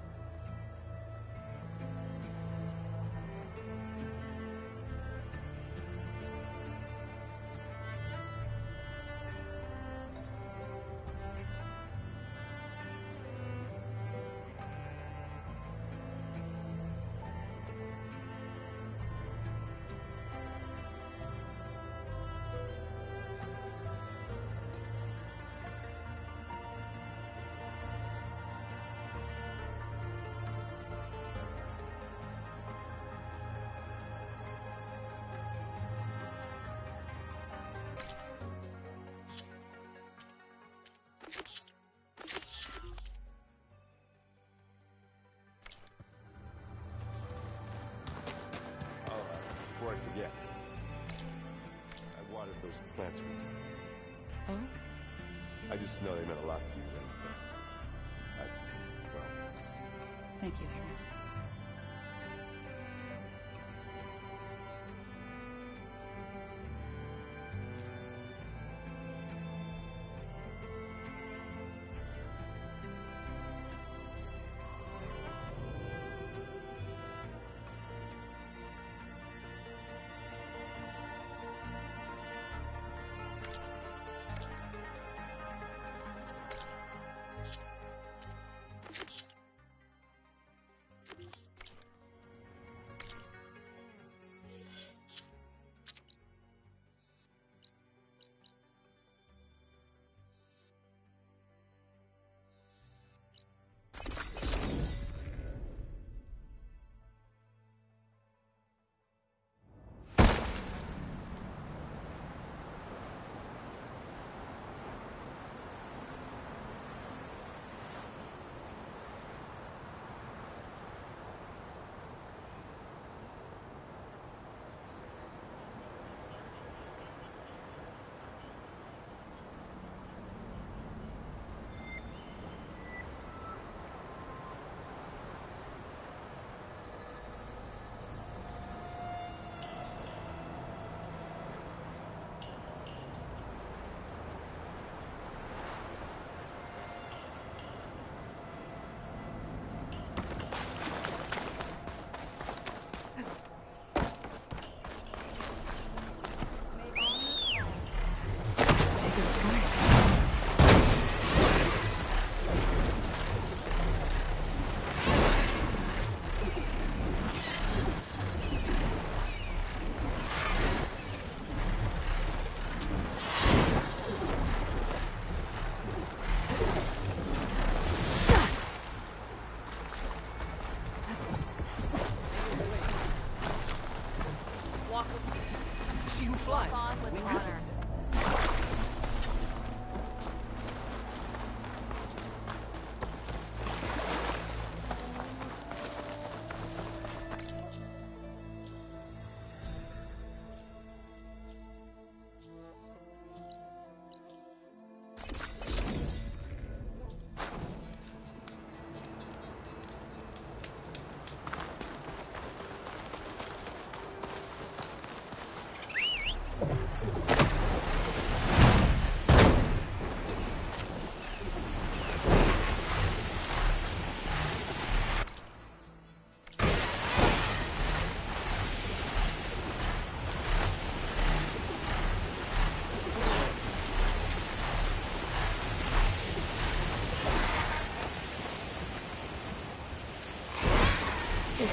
Before I forget, I watered those plants for you. Oh? I just know they meant a lot to you, right? Well... Thank you, Hera.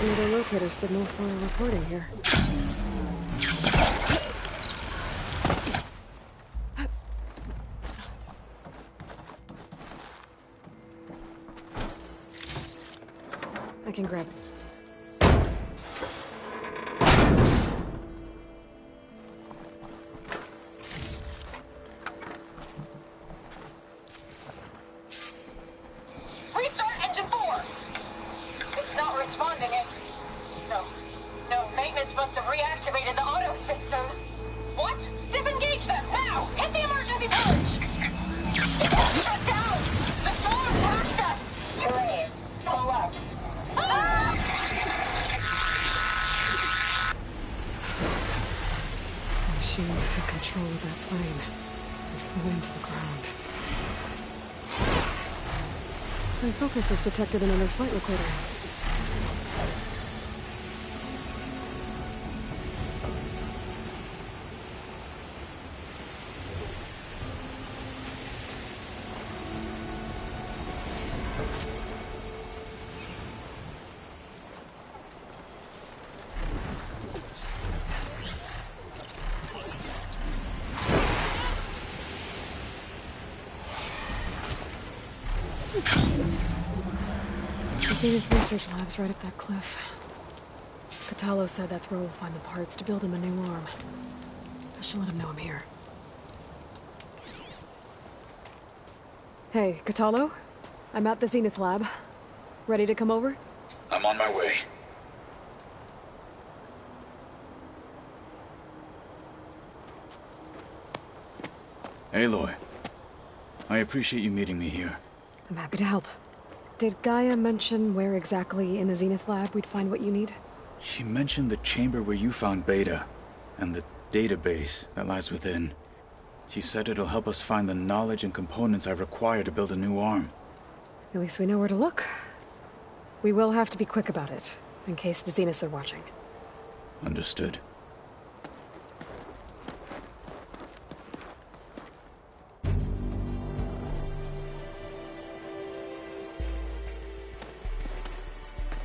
use another locator signal for a recording here. I can grab it. Restart engine 4! It's not responding. No, maintenance must have reactivated the auto systems. What? Disengage them, now! Hit the emergency push! It's all shut down! The storm passed us! Terrain, pull up. The machines took control of that plane and flew into the ground. My focus has detected another flight recorder. The Zenith research lab's right up that cliff. Kotallo said that's where we'll find the parts to build him a new arm. I should let him know I'm here. Hey, Kotallo? I'm at the Zenith lab. Ready to come over? I'm on my way. Aloy, I appreciate you meeting me here. I'm happy to help. Did Gaia mention where exactly in the Zenith lab we'd find what you need? She mentioned the chamber where you found Beta, and the database that lies within. She said it'll help us find the knowledge and components I require to build a new arm. At least we know where to look. We will have to be quick about it, in case the Zeniths are watching. Understood.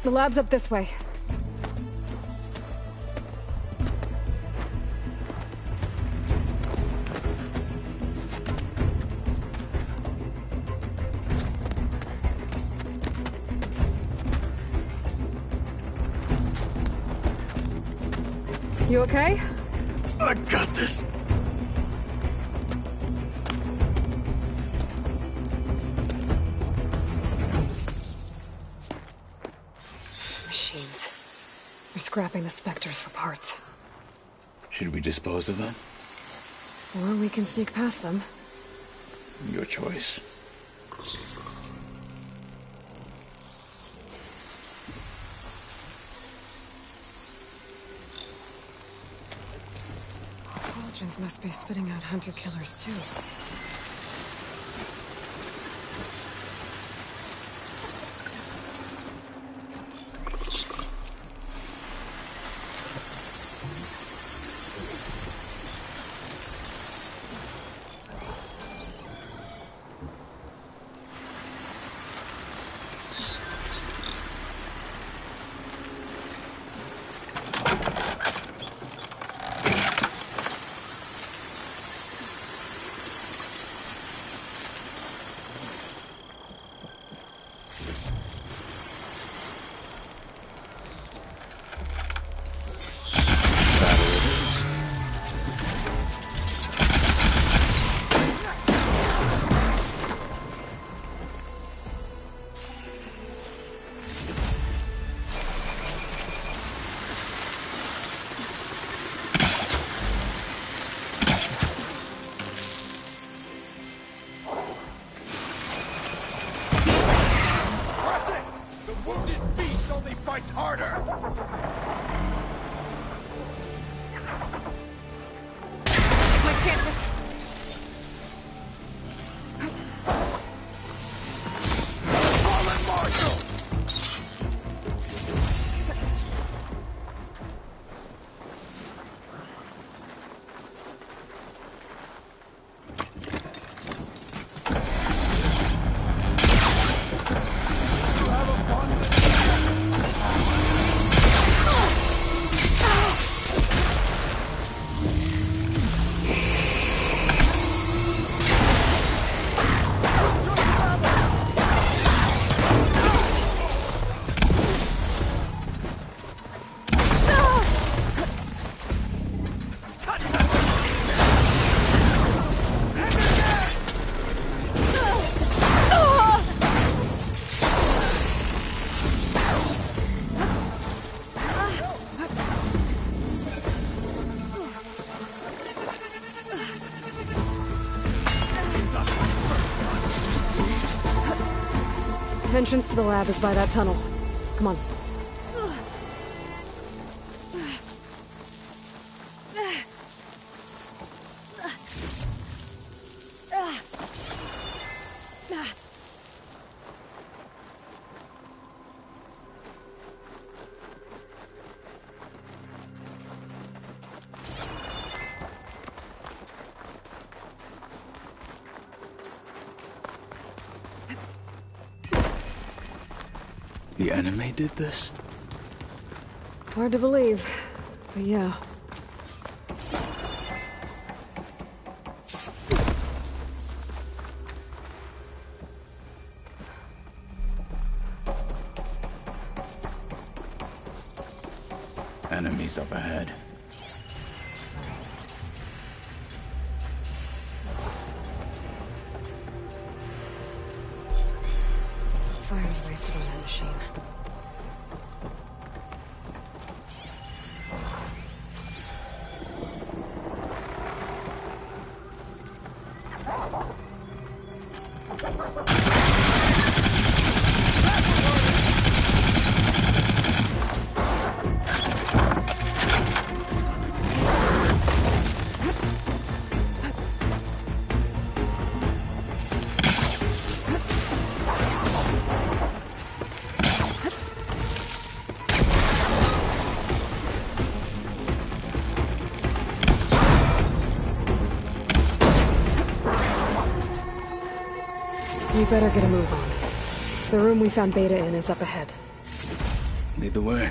The lab's up this way. You okay? I got this. Machines. They're scrapping the Spectres for parts. Should we dispose of them? Or we can sneak past them. Your choice. Vulgens must be spitting out hunter-killers too. Entrance to the lab is by that tunnel. Come on. The anime did this? Hard to believe, but yeah. Enemies up ahead. Fire was wasted on that machine. We better get a move on. The room we found Beta in is up ahead. Lead the way.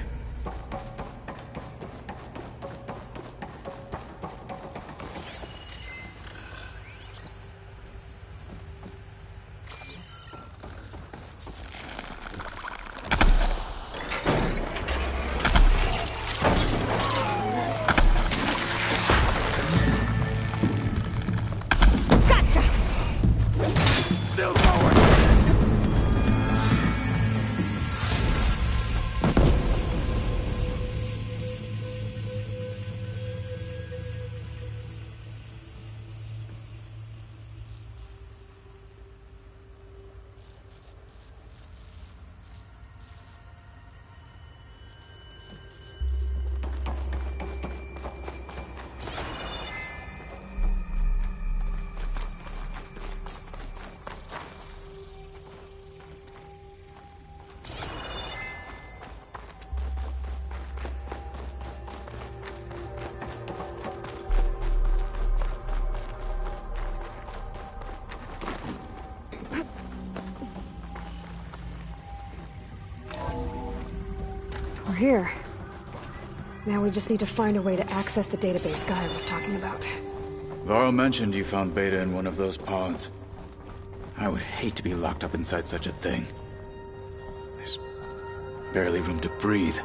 We're here. Now we just need to find a way to access the database Gaia was talking about. Varl mentioned you found Beta in one of those pods. I would hate to be locked up inside such a thing. There's barely room to breathe.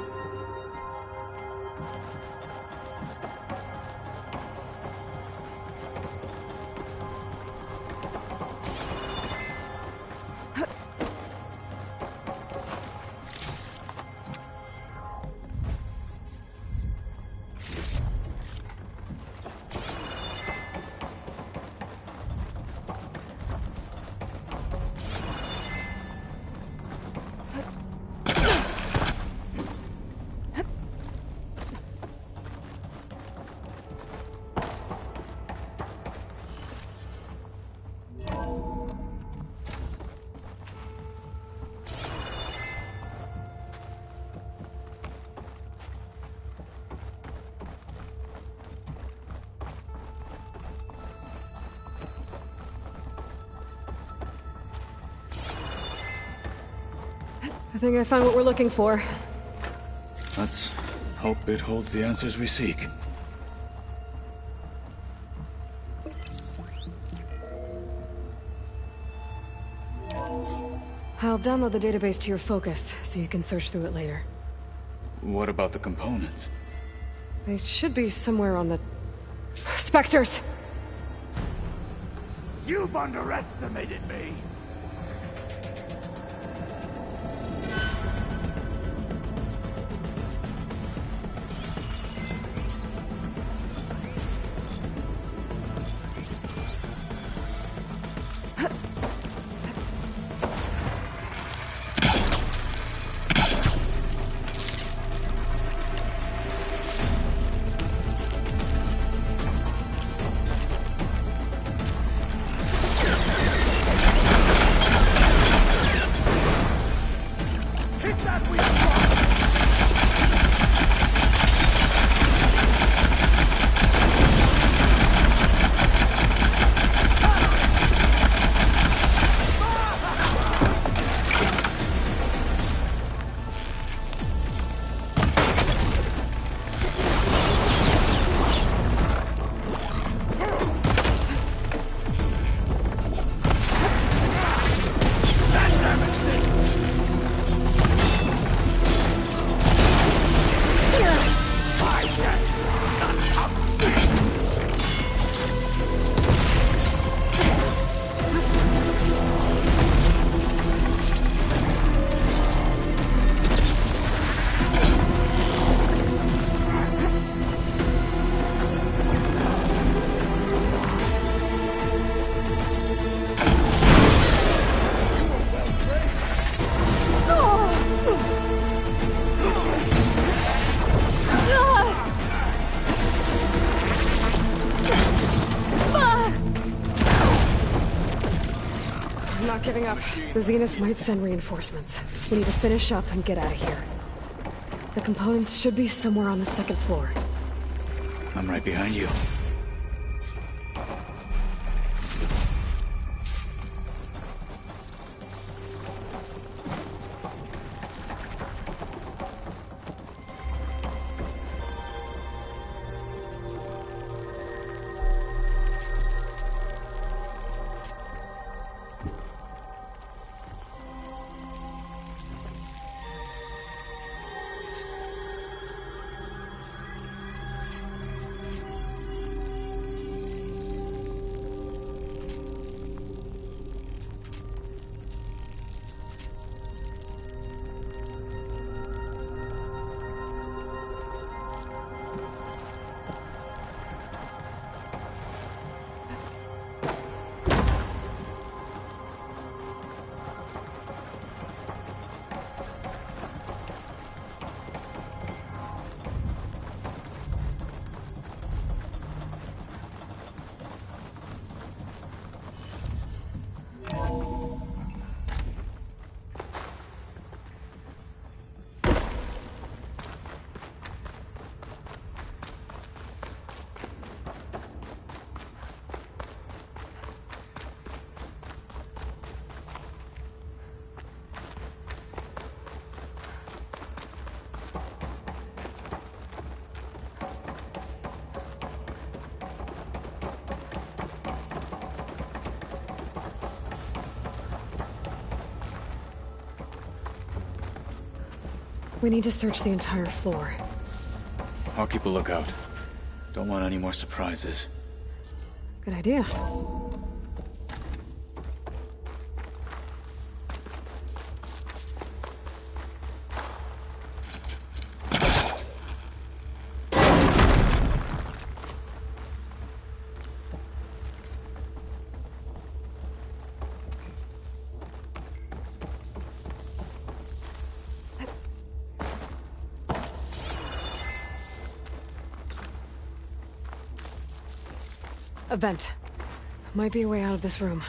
I think I found what we're looking for. Let's hope it holds the answers we seek. I'll download the database to your Focus, so you can search through it later. What about the components? They should be somewhere on the... Spectres! You've underestimated me! not giving up. The Zeniths might send reinforcements. We need to finish up and get out of here. The components should be somewhere on the second floor. I'm right behind you. We need to search the entire floor. I'll keep a lookout. Don't want any more surprises. Good idea. A vent. Might be a way out of this room.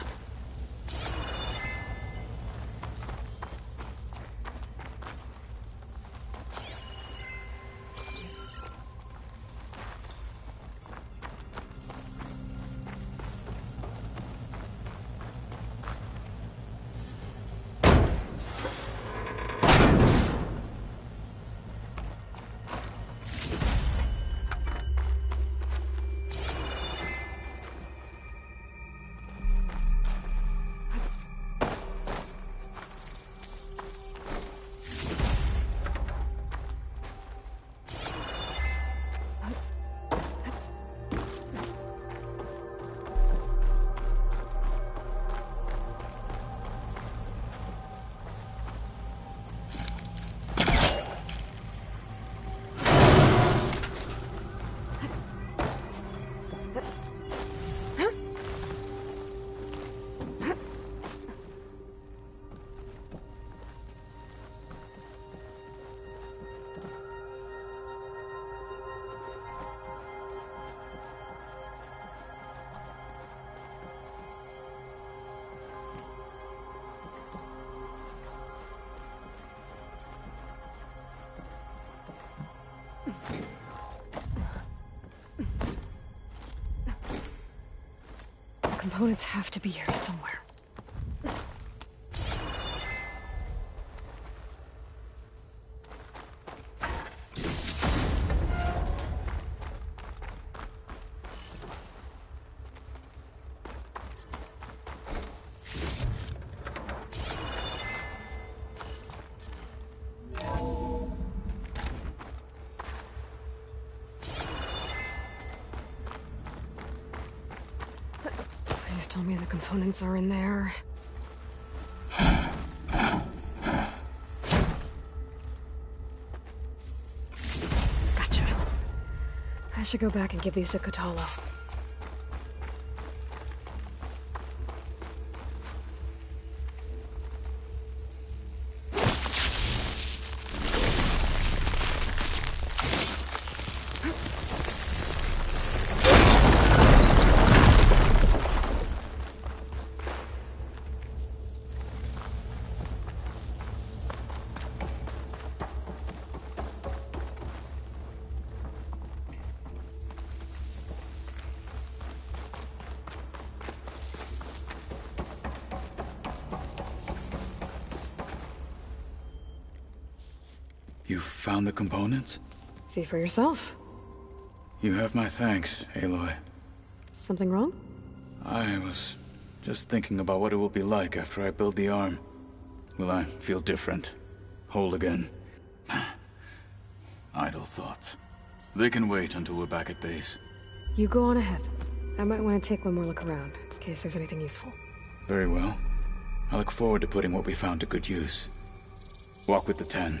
Components have to be here somewhere. Please tell me the components are in there. Gotcha. I should go back and give these to Kotallo. You found the components? See for yourself. You have my thanks, Aloy. Something wrong? I was just thinking about what it will be like after I build the arm. Will I feel different? Whole again? Idle thoughts. They can wait until we're back at base. You go on ahead. I might want to take one more look around, in case there's anything useful. Very well. I look forward to putting what we found to good use. Walk with the 10.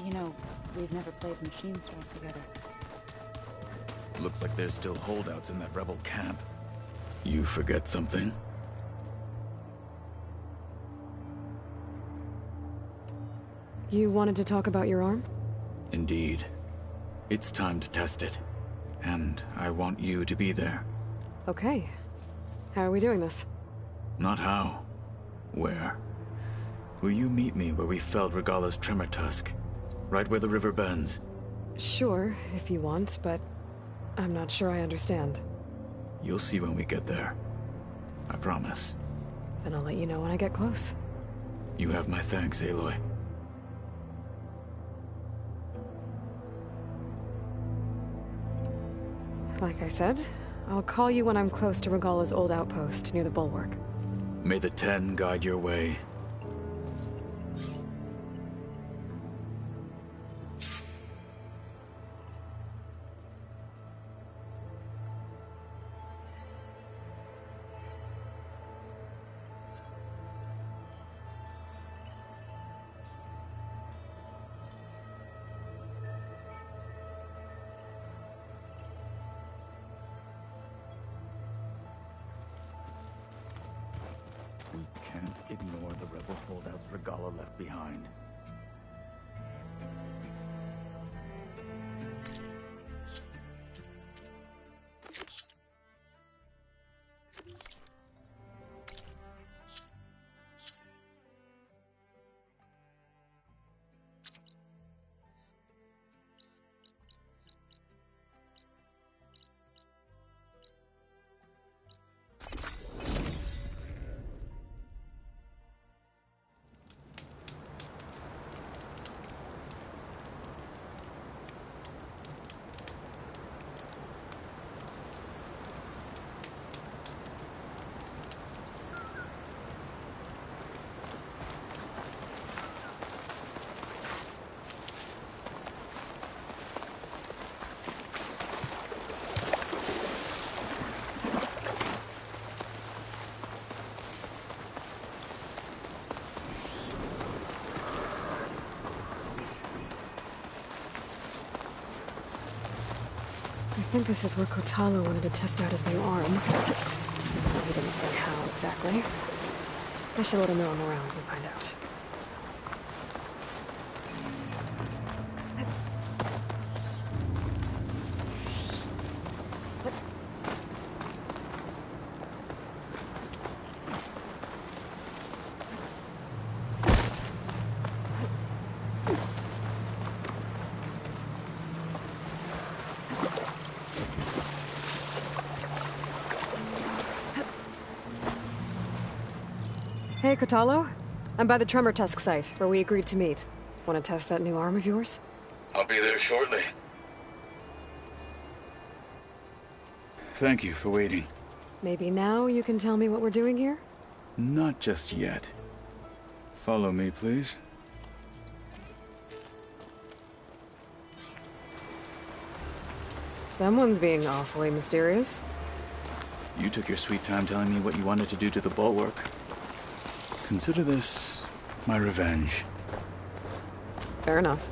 You know, we've never played Machine Strike together. Looks like there's still holdouts in that rebel camp. You forget something? You wanted to talk about your arm? Indeed. It's time to test it. And I want you to be there. Okay. How are we doing this? Not how. Where? Will you meet me where we felled Regalla's tremor tusk? Right where the river bends? Sure, if you want, but I'm not sure I understand. You'll see when we get there. I promise. Then I'll let you know when I get close. You have my thanks, Aloy. Like I said, I'll call you when I'm close to Regalla's old outpost near the bulwark. May the 10 guide your way. We can't ignore the rebel holdouts Regalla left behind. I think this is where Kotalo wanted to test out his new arm. He didn't say how exactly. I should let him know I'm around and find out. Hey, Kotalo. I'm by the Tremor Tusk site, where we agreed to meet. Want to test that new arm of yours? I'll be there shortly. Thank you for waiting. Maybe now you can tell me what we're doing here? Not just yet. Follow me, please. Someone's being awfully mysterious. You took your sweet time telling me what you wanted to do to the bulwark. Consider this my revenge. Fair enough.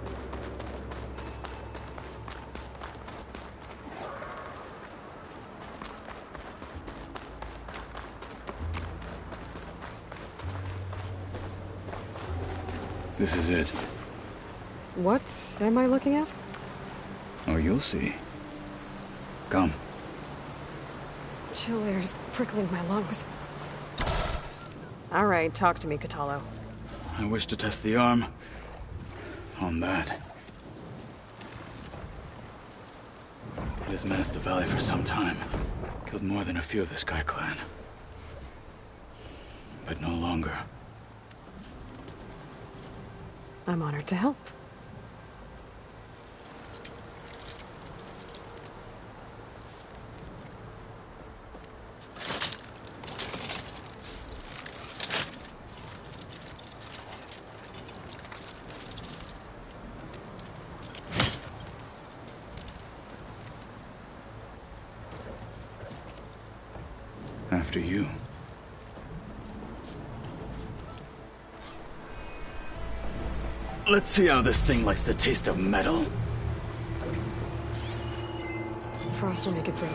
This is it. What am I looking at? Oh, you'll see. Come. Chill air's prickling my lungs. All right, talk to me, Kotalo. I wish to test the arm on that. It has menaced the valley for some time. Killed more than a few of the Sky Clan. But no longer. I'm honored to help. After you. Let's see how this thing likes the taste of metal. Frost will make it through.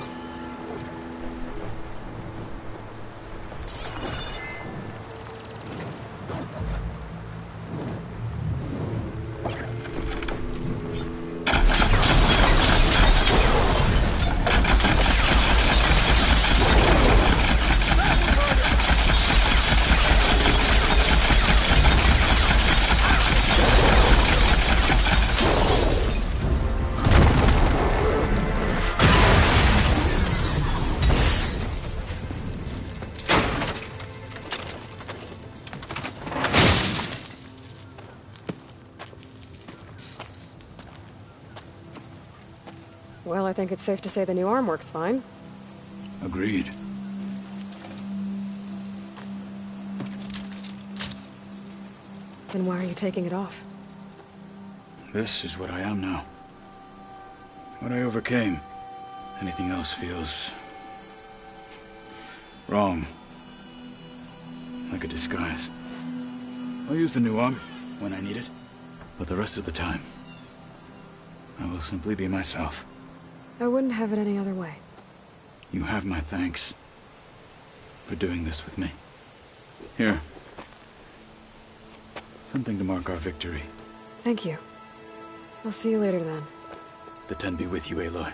Well, I think it's safe to say the new arm works fine. Agreed. Then why are you taking it off? This is what I am now. What I overcame. Anything else feels wrong. Like a disguise. I'll use the new arm when I need it, but the rest of the time, I will simply be myself. I wouldn't have it any other way. You have my thanks for doing this with me. Here. Something to mark our victory. Thank you. I'll see you later then. The Ten be with you, Aloy.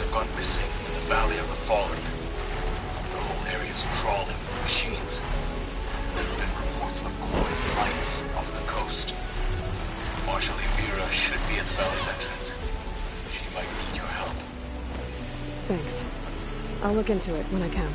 have gone missing in the Valley of the Fallen. The whole area is crawling with machines. There have been reports of glowing lights off the coast. Marshal Yvira should be at the valley's entrance. She might need your help. Thanks. I'll look into it when I can.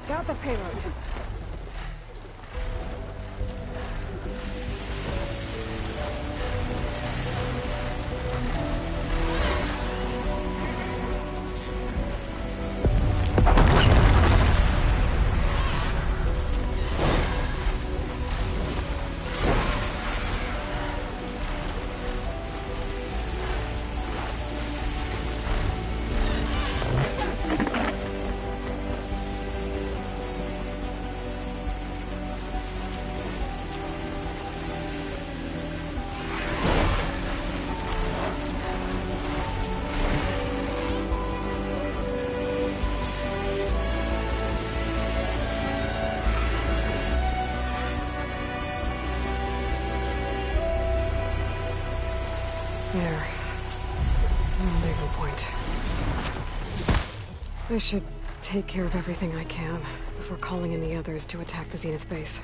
Got the payload. There. Rendezvous point. I should take care of everything I can before calling in the others to attack the Zenith base.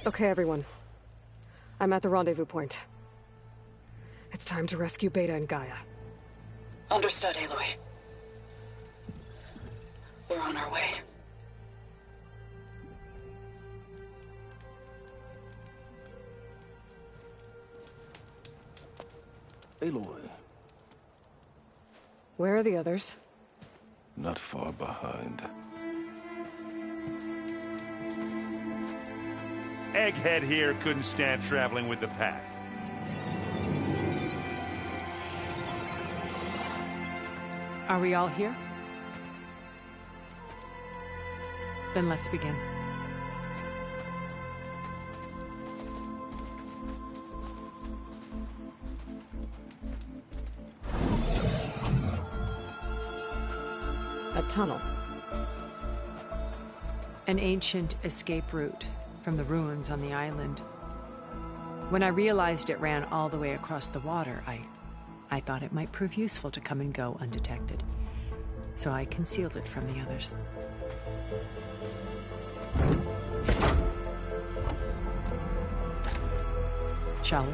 Okay, everyone. I'm at the rendezvous point. It's time to rescue Beta and Gaia. Understood, Aloy. We're on our way. Aloy. Where are the others? Not far behind. Egghead here couldn't stand traveling with the pack. Are we all here? Then let's begin. A tunnel. An ancient escape route from the ruins on the island. When I realized it ran all the way across the water, I thought it might prove useful to come and go undetected. So I concealed it from the others. Shall we?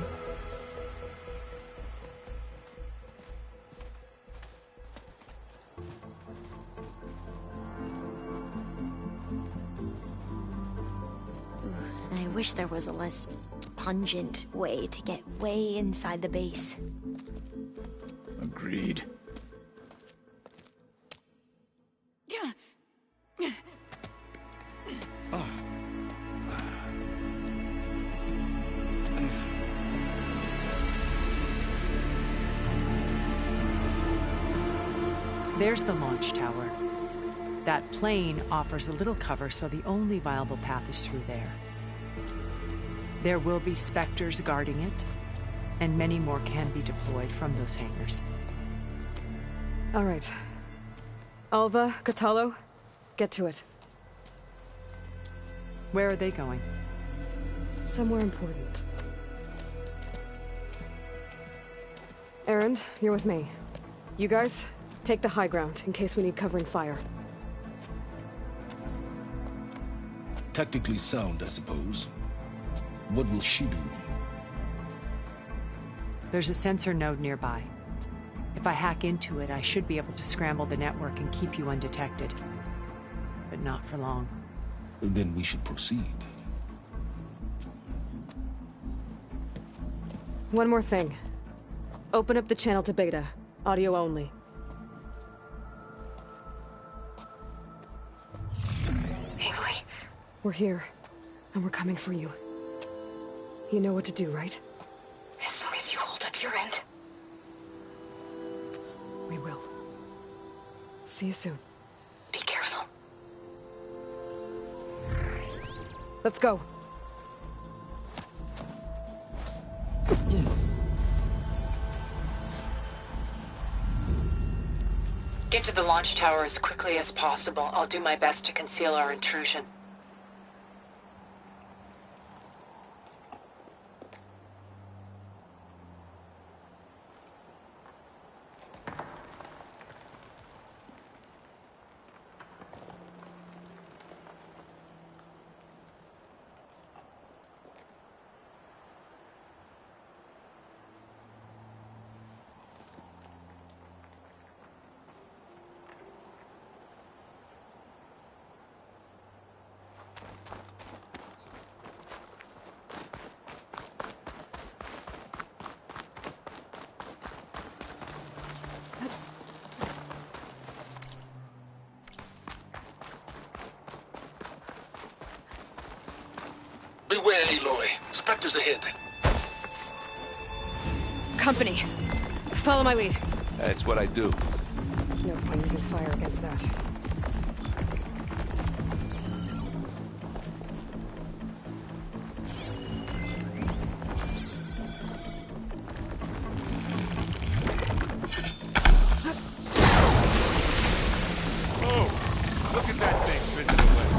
I wish there was a less pungent way to get way inside the base. Agreed. There's the launch tower. That plane offers a little cover, so the only viable path is through there. There will be Spectres guarding it, and many more can be deployed from those hangars. All right. Alva, Kotallo, get to it. Where are they going? Somewhere important. Erend, you're with me. You guys, take the high ground in case we need covering fire. Tactically sound, I suppose. What will she do? There's a sensor node nearby. If I hack into it, I should be able to scramble the network and keep you undetected. But not for long. Then we should proceed. One more thing. Open up the channel to Beta. Audio only. Aloy? We're here, and we're coming for you. You know what to do, right? As long as you hold up your end. We will. See you soon. Be careful. Let's go. Get to the launch tower as quickly as possible. I'll do my best to conceal our intrusion. Beware, Aloy. Spectres ahead. Company. Follow my lead. That's what I do. No point using fire against that. Oh, look at that thing spinning away.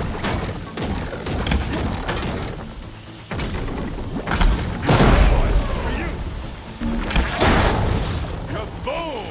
Kaboom!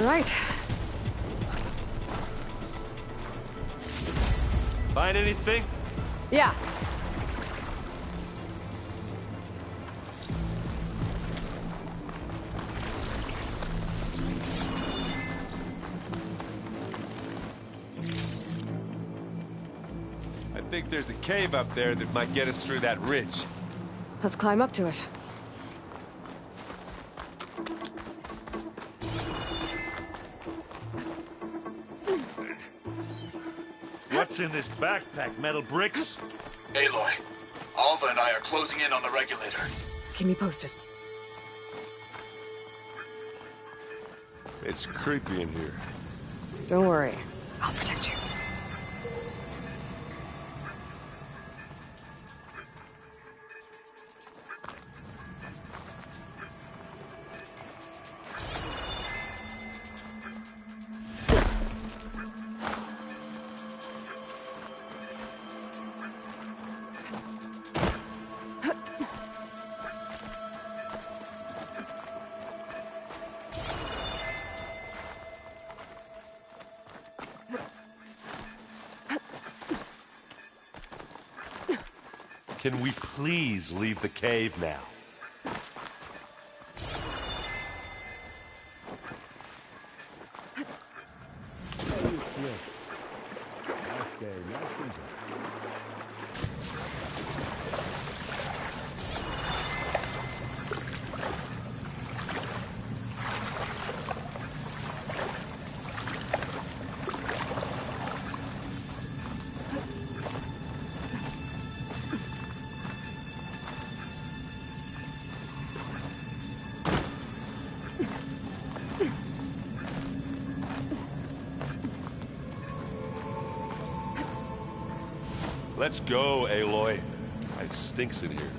You're right. Find anything? Yeah. I think there's a cave up there that might get us through that ridge. Let's climb up to it. What's in this backpack? Metal bricks? Aloy, Alva and I are closing in on the regulator. Keep me posted. It's creepy in here. Don't worry. I'll protect you. Can we please leave the cave now? Let's go, Aloy. It stinks in here.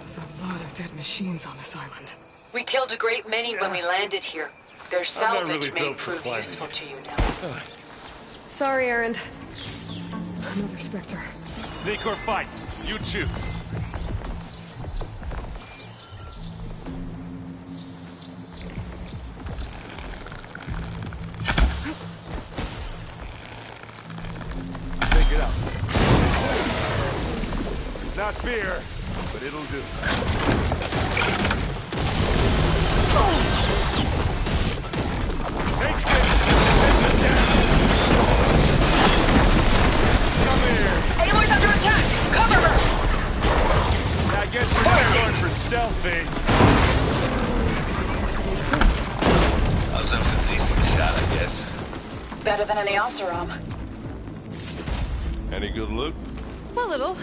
There's a lot of dead machines on this island. We killed a great many when we landed here. Their salvage may prove useful to you now. Sorry, Erend. Another Spectre. Sneak or fight, you choose. Take it out. Not fear, but it'll do. Take this! Come here! Aloy's under attack! Cover her! I guess we're just going for stealthy. That was a decent shot, I guess. Better than any Oseram. Any good loot? A little.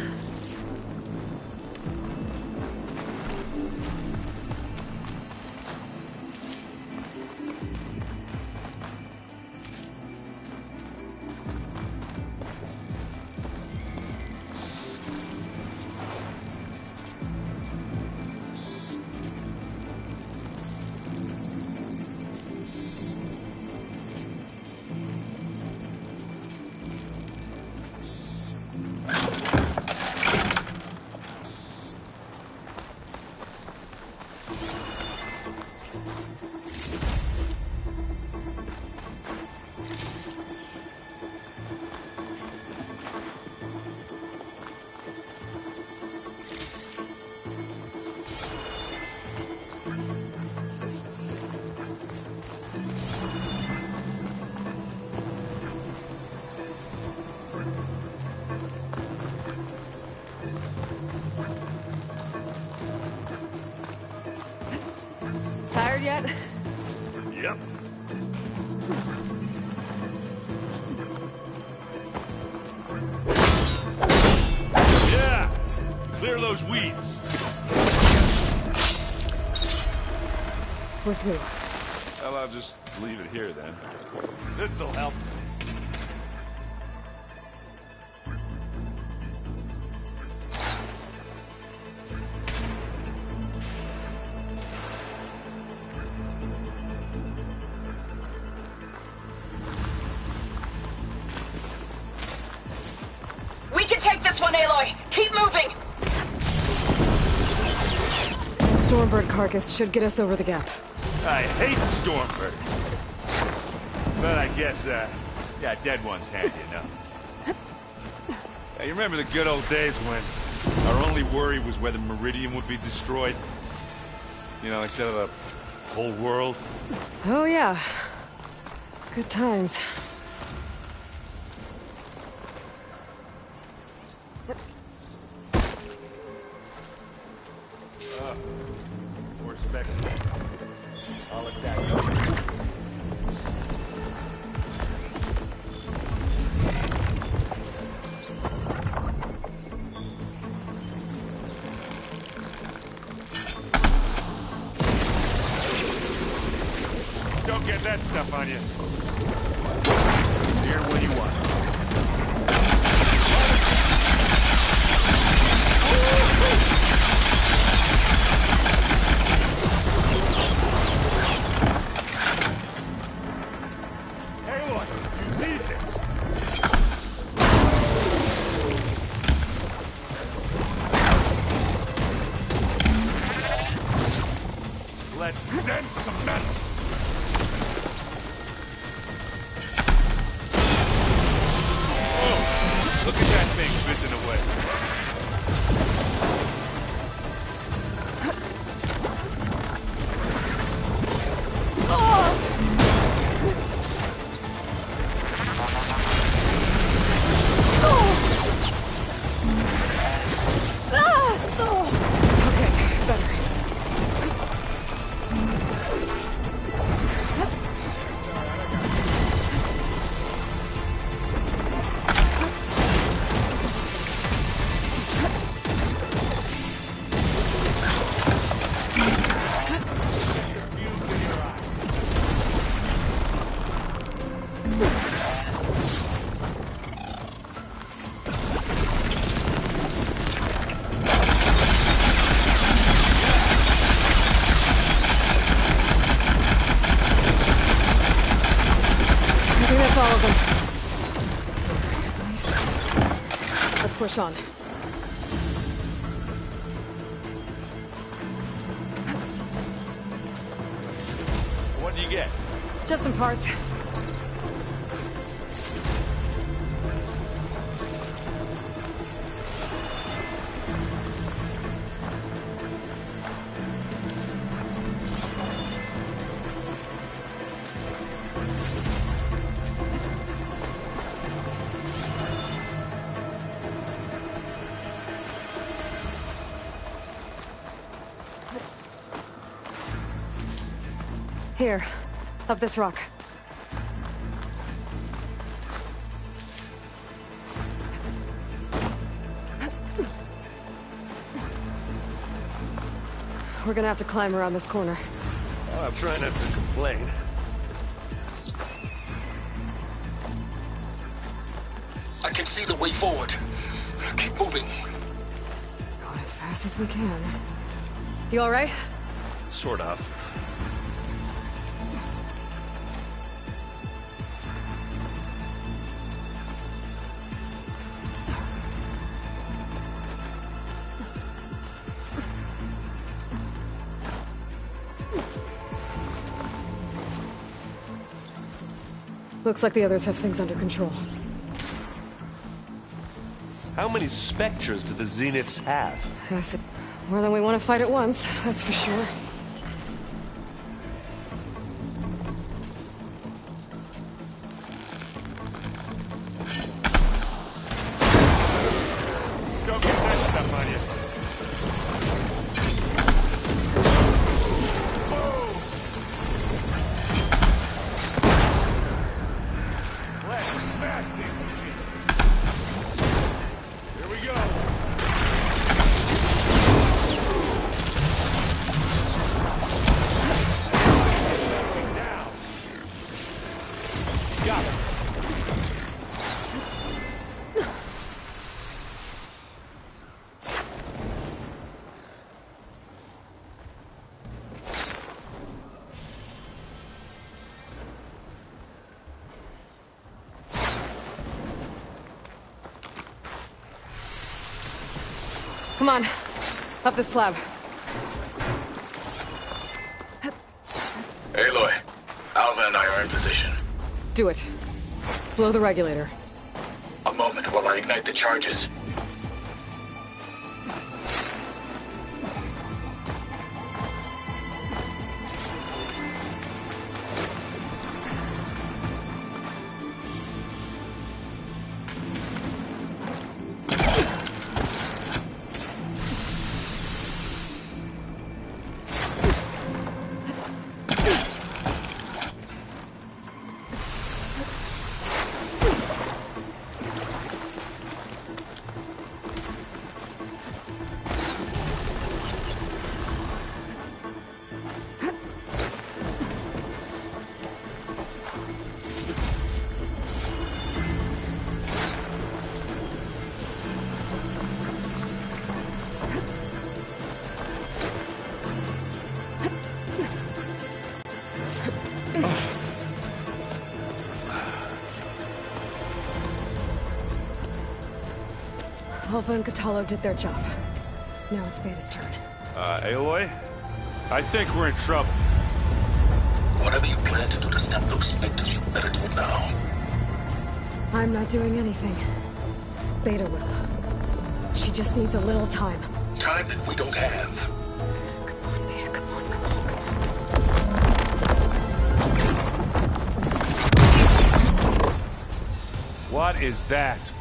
Tired yet? Yep. Yeah! Clear those weeds. With me. Well, I'll just leave it here then. This'll help. can take this one, Aloy! Keep moving! That Stormbird carcass should get us over the gap. I hate Stormbirds. But I guess, yeah, dead ones handy enough. Yeah, you remember the good old days when our only worry was whether Meridian would be destroyed? You know, instead of the whole world? Oh yeah. Good times. More Spectres. I'll attack you. Don't get that stuff on you. Here when you want. Hey, look, you need this. Let's send some metal. Look at that thing fizzing away. Okay, better. I think that's all of them. Nice. Let's push on. What do you get? Just some parts. Here, up this rock. We're gonna have to climb around this corner. Well, I'm trying not to complain. I can see the way forward. Keep moving. Going as fast as we can. You all right? Sort of. Looks like the others have things under control. How many Spectres do the Zeniths have? Yes, more than we want to fight at once, that's for sure. Don't get that stuff on you. Let's smash these machines. Here we go. Come on. Up the slab. Aloy, Alva and I are in position. Do it. Blow the regulator. A moment while I ignite the charges. Alpha and Kotallo did their job. Now it's Beta's turn. Aloy? I think we're in trouble. Whatever you plan to do to stop those specters, you better do it now. I'm not doing anything. Beta will. She just needs a little time. Time that we don't have. What is that?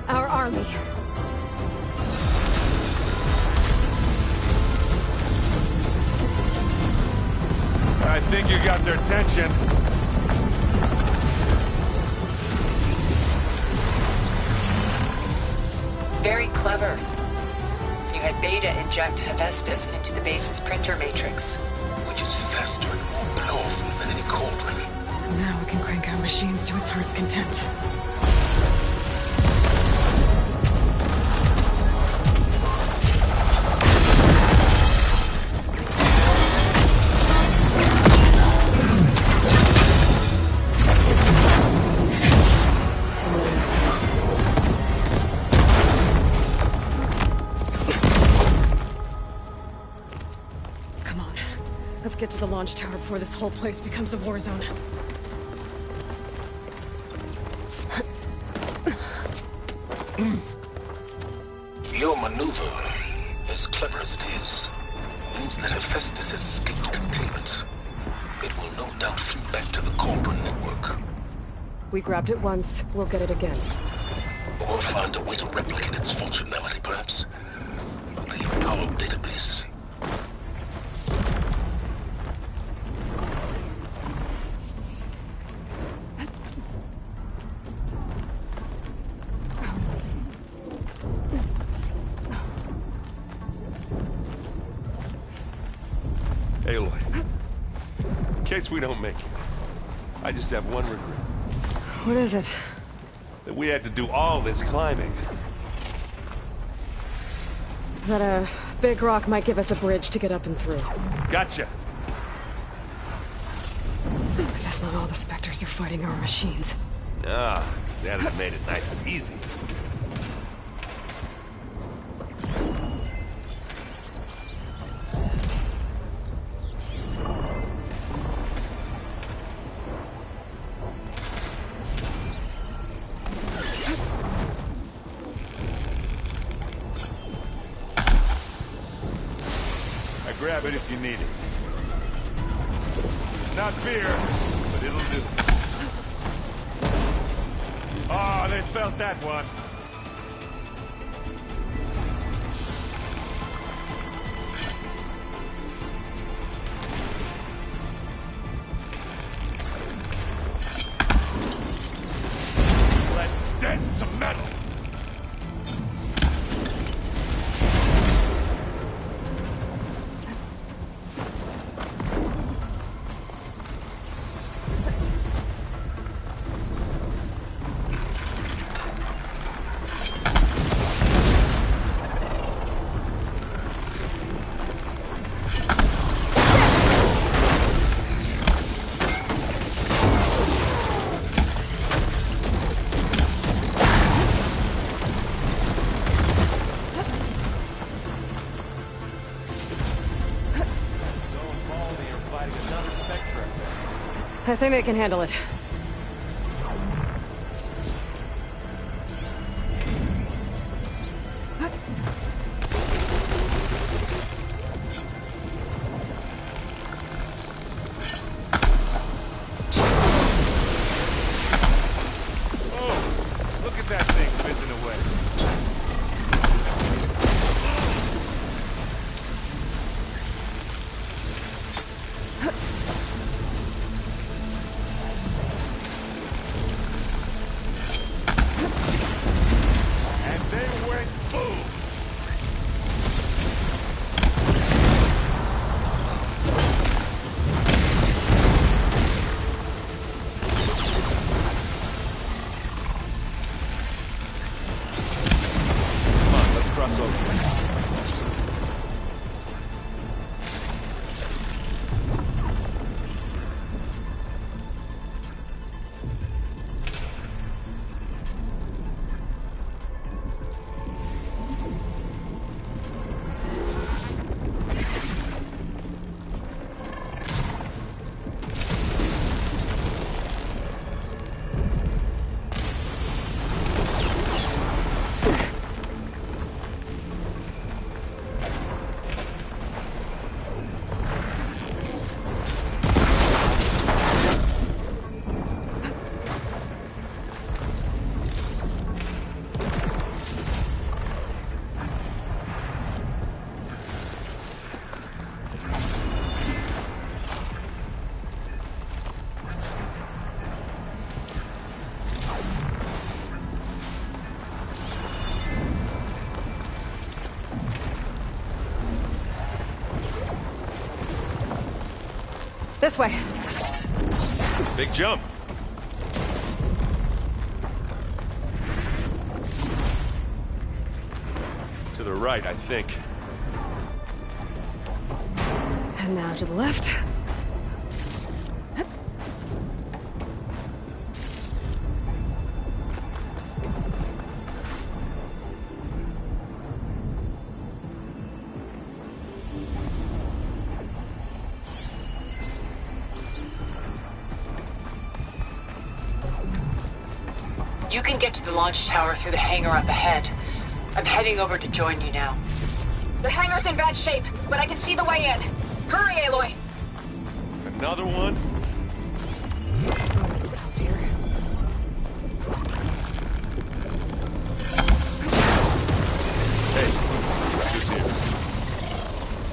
Our army. I think you got their attention. Very clever. You had Beta inject Hephaestus into the base's printer matrix. Which is faster and more powerful than any cauldron. Now we can crank out machines to its heart's content. Let's get to the launch tower before this whole place becomes a war zone. Your maneuver, as clever as it is, means that Hephaestus has escaped containment. It will no doubt flee back to the Cauldron network. We grabbed it once, we'll get it again. Or find a way to replicate its functionality, perhaps. The Apollo database. Aloy, in case we don't make it, I just have one regret. What is it? That we had to do all this climbing. That a big rock might give us a bridge to get up and through. Gotcha. I guess not all the Spectres are fighting our machines. Ah, that has made it nice and easy. Grab it if you need it. Not beer, but it'll do. Oh, they felt that one. Let's dent some metal. I think they can handle it. This way. Big jump. To the right, I think. And now to the left. You can get to the launch tower through the hangar up ahead. I'm heading over to join you now. The hangar's in bad shape, but I can see the way in. Hurry, Aloy! Another one? Hey, who's here?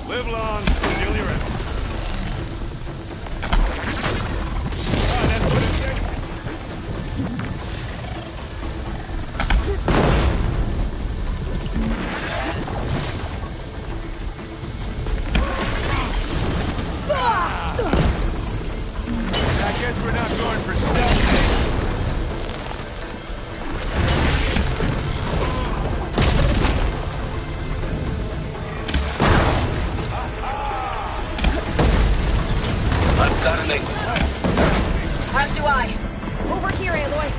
Live long, steal your end. We're not going for stealth. I've got an angle. As do I. Over here, Aloy.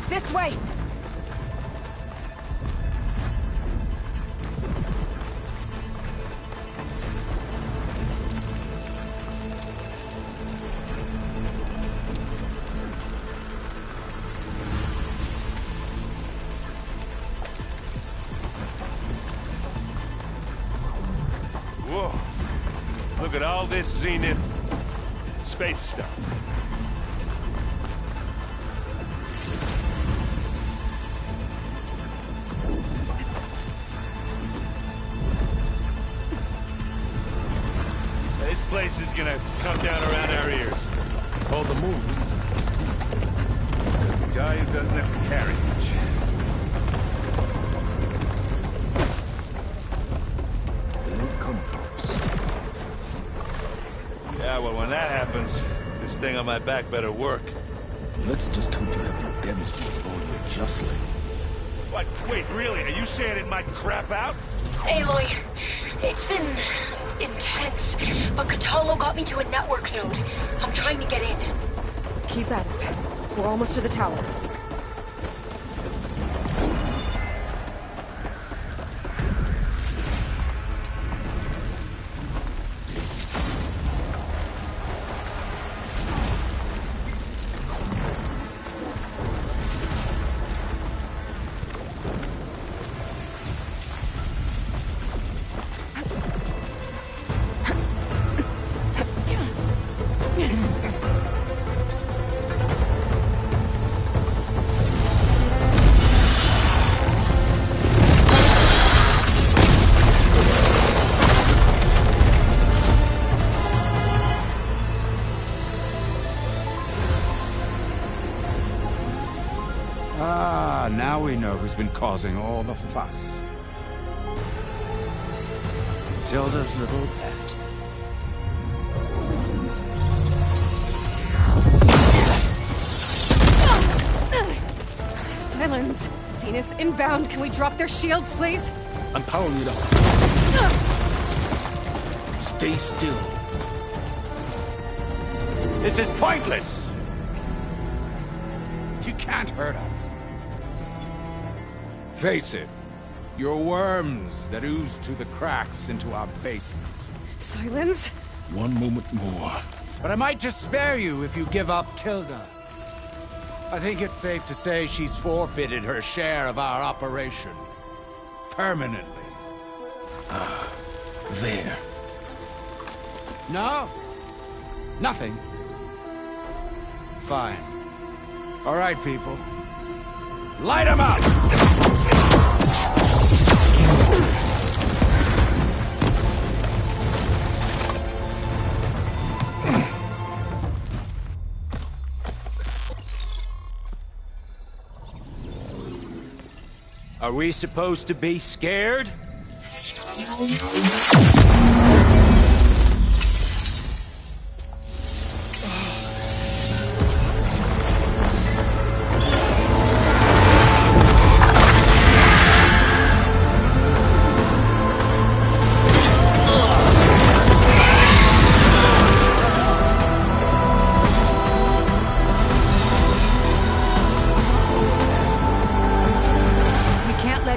This way! Whoa. Look at all this Zenith space stuff. This place is gonna come down around our ears. All the more reason. The guy who doesn't have to carry much. They'll come for us. Yeah, well, when that happens, this thing on my back better work. Let's just hope you haven't damaged it with all your jostling. What? Wait, really? Are you saying it might crap out? Aloy, it's been intense, but Kotallo got me to a network node. I'm trying to get in. Keep at it. We're almost to the tower. Now we know who's been causing all the fuss. Tilda's little pet. Silence! Zenith, inbound! Can we drop their shields, please? I'm powering it up. Stay still. This is pointless! You can't hurt us. Face it, you're worms that ooze through the cracks into our basement. Silence? One moment more. But I might just spare you if you give up Tilda. I think it's safe to say she's forfeited her share of our operation. Permanently. There. No? Nothing? Fine. All right, people. Light 'em up! Are we supposed to be scared?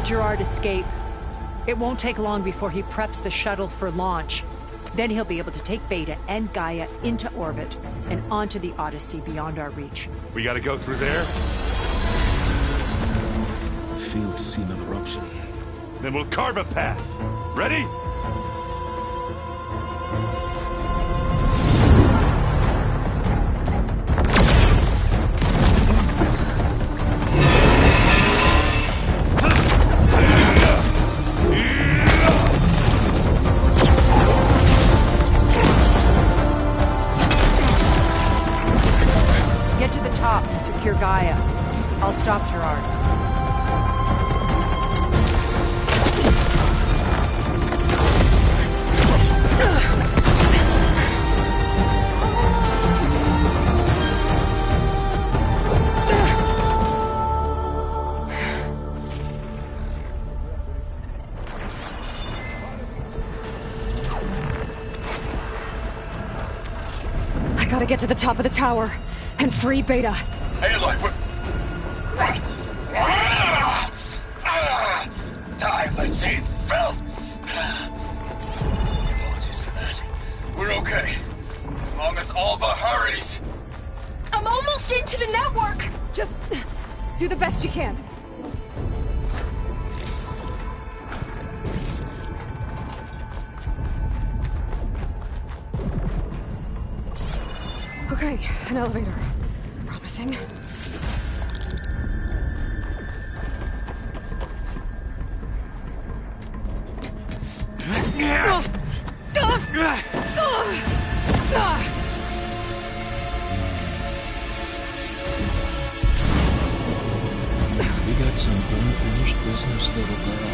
Gerard escape. It won't take long before he preps the shuttle for launch. Then he'll be able to take Beta and Gaia into orbit and onto the Odyssey beyond our reach. We gotta go through there? I fail to see another option. Then we'll carve a path. Ready? Secure Gaia. I'll stop Gerard. I gotta get to the top of the tower and free Beta. Aloy, time machine filth! Apologies for that. We're okay. As long as Alva hurries. I'm almost into the network! Just do the best you can. Okay, an elevator. Promising. You got some unfinished business, little girl.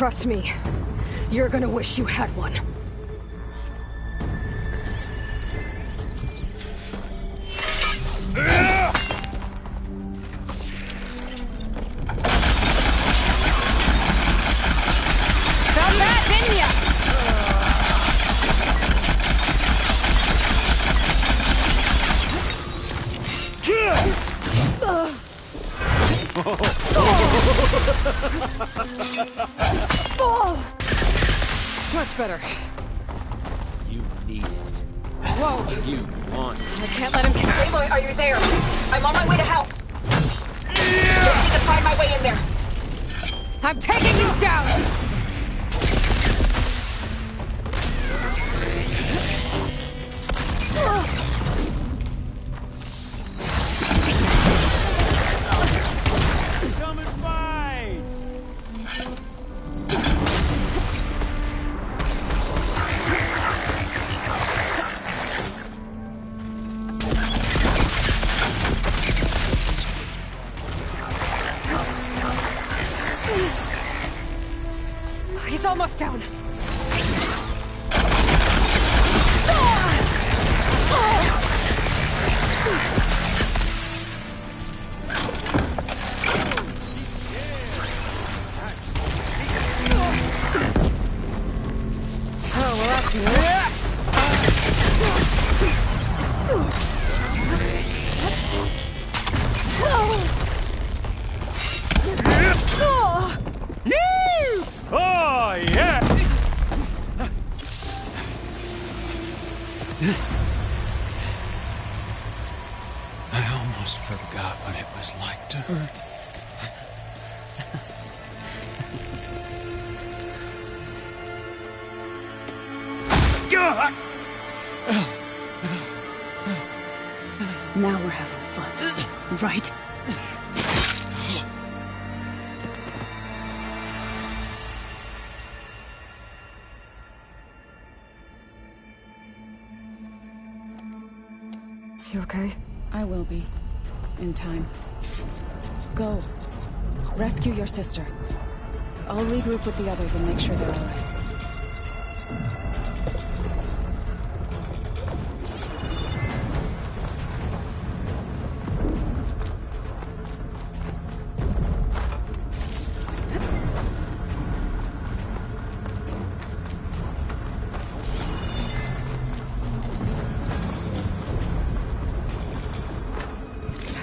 Trust me, you're gonna wish you had one. Found that, didn't ya? Much better. You need it. Whoa! You want it. I can't let him get... Aloy, are you there? I'm on my way to help. Just need to find my way in there. I'm taking you down! Come and fight! He's almost down. Oh, well, that's Oh, yeah! I almost forgot what it was like to hurt. Now we're having fun, right? You okay? I will be. In time. Go. Rescue your sister. I'll regroup with the others and make sure they're all right.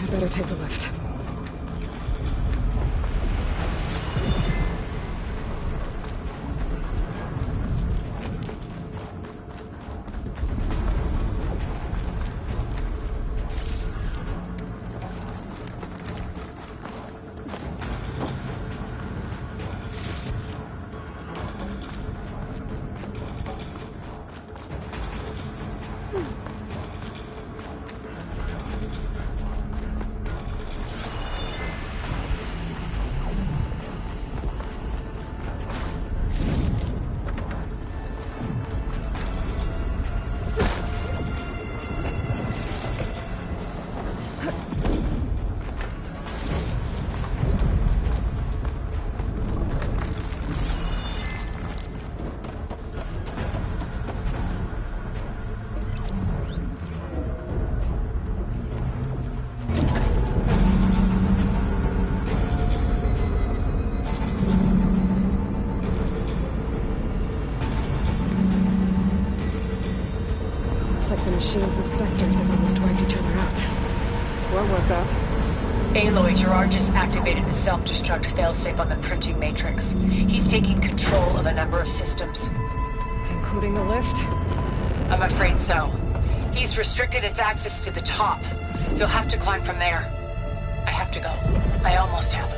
I better take the lift. Looks like the machines and Spectres have almost wiped each other out. What was that? Aloy, Gerard just activated the self-destruct failsafe on the printing matrix. He's taking control of a number of systems. Including the lift? I'm afraid so. He's restricted its access to the top. You'll have to climb from there. I have to go. I almost have.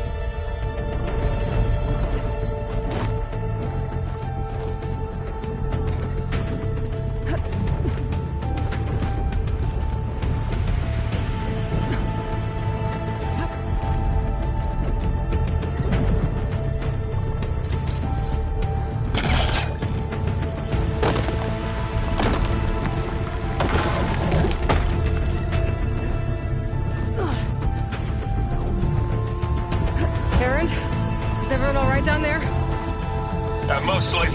Erend? Is everyone all right down there? Mostly,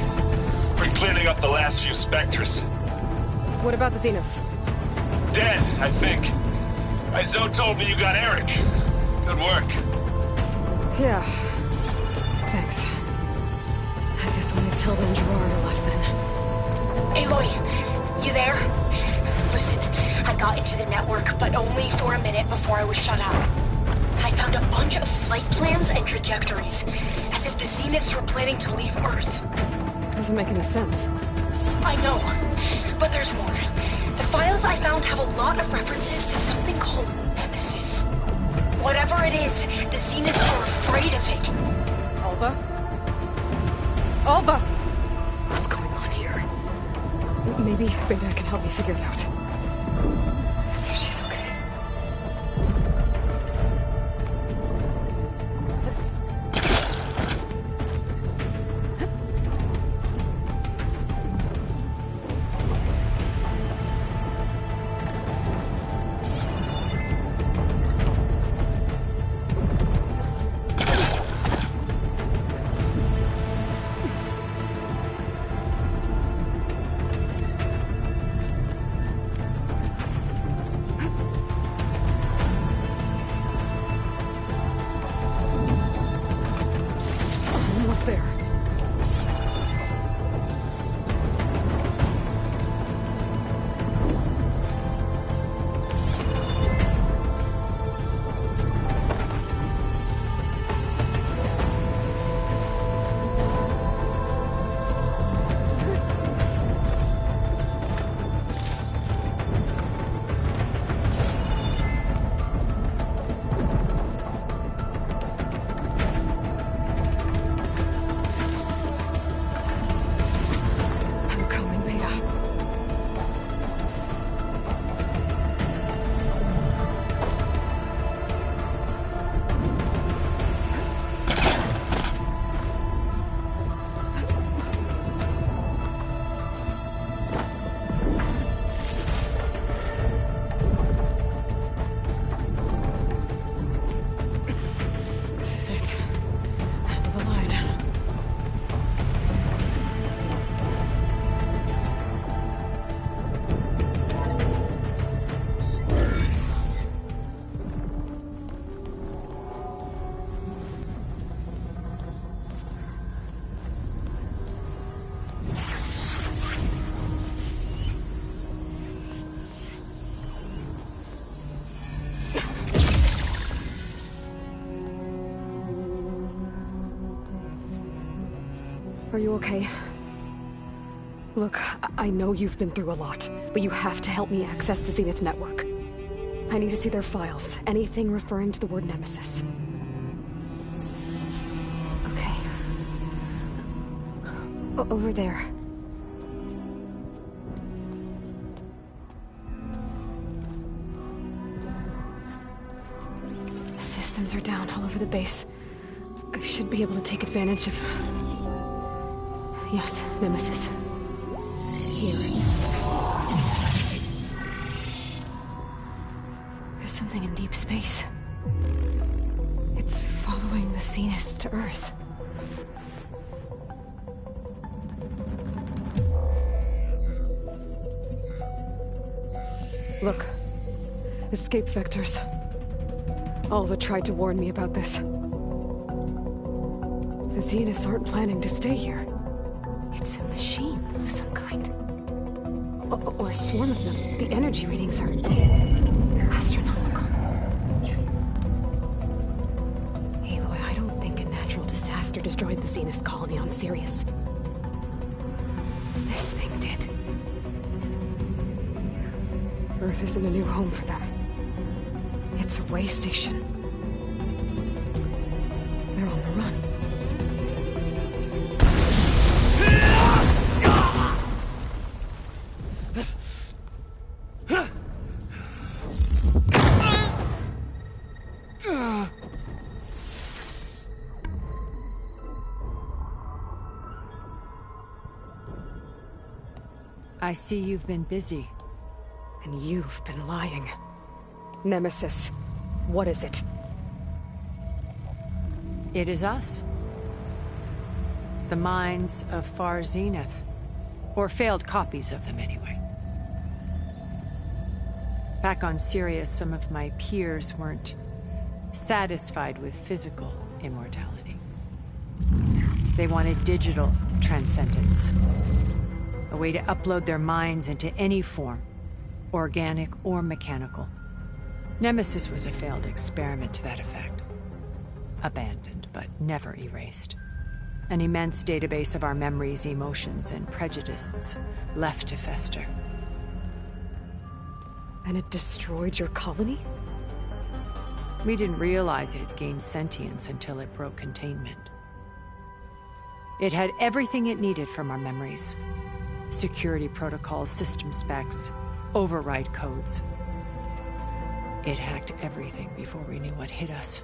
we're cleaning up the last few Spectres. What about the Zeniths? Dead, I think. Zoe told me you got Eric. Good work. Yeah. Thanks. I guess only Tilda and Gerard are left then. Aloy, you there? Listen, I got into the network, but only for a minute before I was shut out. I found a bunch of flight plans and trajectories, as if the Zeniths were planning to leave Earth. Doesn't make any sense. I know, but there's more. The files I found have a lot of references to something called Nemesis. Whatever it is, the Zeniths are afraid of it. Alva? Alva! What's going on here? Maybe Beta can help me figure it out. If she's okay. Are you okay? Look, I know you've been through a lot, but you have to help me access the Zenith network. I need to see their files. Anything referring to the word Nemesis. Okay. Over there. The systems are down all over the base. I should be able to take advantage of... Yes, Nemesis. Here. There's something in deep space. It's following the Zeniths to Earth. Look. Escape vectors. Alva tried to warn me about this. The Zeniths aren't planning to stay here. It's a machine of some kind. Or a swarm of them. The energy readings are... astronomical. Aloy, I don't think a natural disaster destroyed the Zenith colony on Sirius. This thing did. Earth isn't a new home for them. It's a way station. They're on the run. I see you've been busy. And you've been lying. Nemesis, what is it? It is us. The mines of Far Zenith. Or failed copies of them, anyway. Back on Sirius, some of my peers weren't satisfied with physical immortality. They wanted digital transcendence. A way to upload their minds into any form, organic or mechanical. Nemesis was a failed experiment to that effect. Abandoned, but never erased. An immense database of our memories, emotions, and prejudices left to fester. And it destroyed your colony? We didn't realize it had gained sentience until it broke containment. It had everything it needed from our memories. Security protocols, system specs, override codes. It hacked everything before we knew what hit us.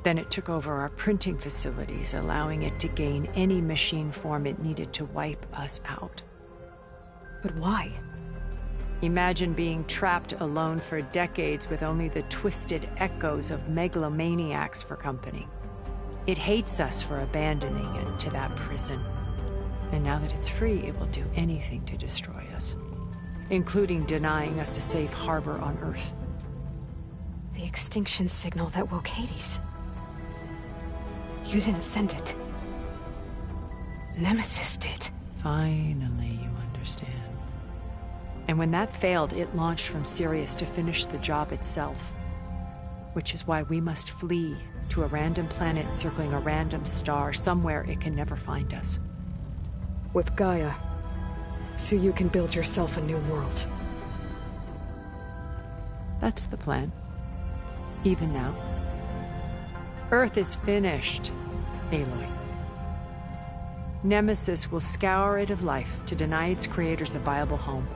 Then it took over our printing facilities, allowing it to gain any machine form it needed to wipe us out. But why? Imagine being trapped alone for decades with only the twisted echoes of megalomaniacs for company. It hates us for abandoning it to that prison. And now that it's free, it will do anything to destroy us, including denying us a safe harbor on Earth. The extinction signal that woke Hades. You didn't send it. Nemesis did. Finally, you understand. And when that failed, it launched from Sirius to finish the job itself. Which is why we must flee to a random planet circling a random star, somewhere it can never find us. With Gaia. So you can build yourself a new world. That's the plan. Even now. Earth is finished, Aloy. Nemesis will scour it of life to deny its creators a viable home.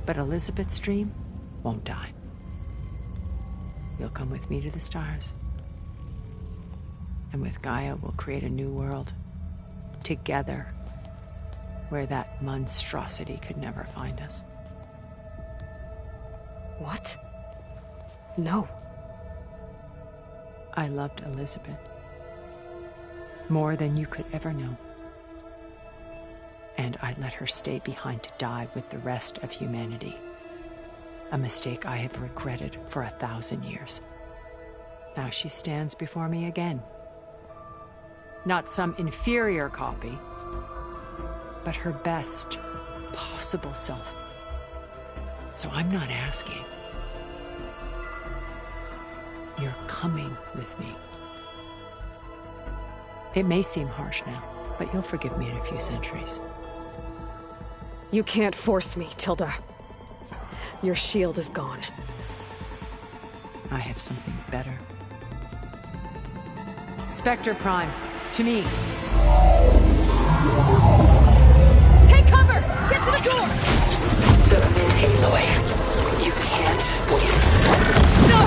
But Elizabeth's dream won't die. You'll come with me to the stars. And with Gaia, we'll create a new world. Together. Where that monstrosity could never find us. What? No. I loved Elizabeth. More than you could ever know. And I let her stay behind to die with the rest of humanity. A mistake I have regretted for 1,000 years. Now she stands before me again. Not some inferior copy, but her best possible self. So I'm not asking. You're coming with me. It may seem harsh now, but you'll forgive me in a few centuries. You can't force me, Tilda. Your shield is gone. I have something better. Spectre Prime, to me. Take cover! Get to the door! Submit, Aloy. You can't win. No!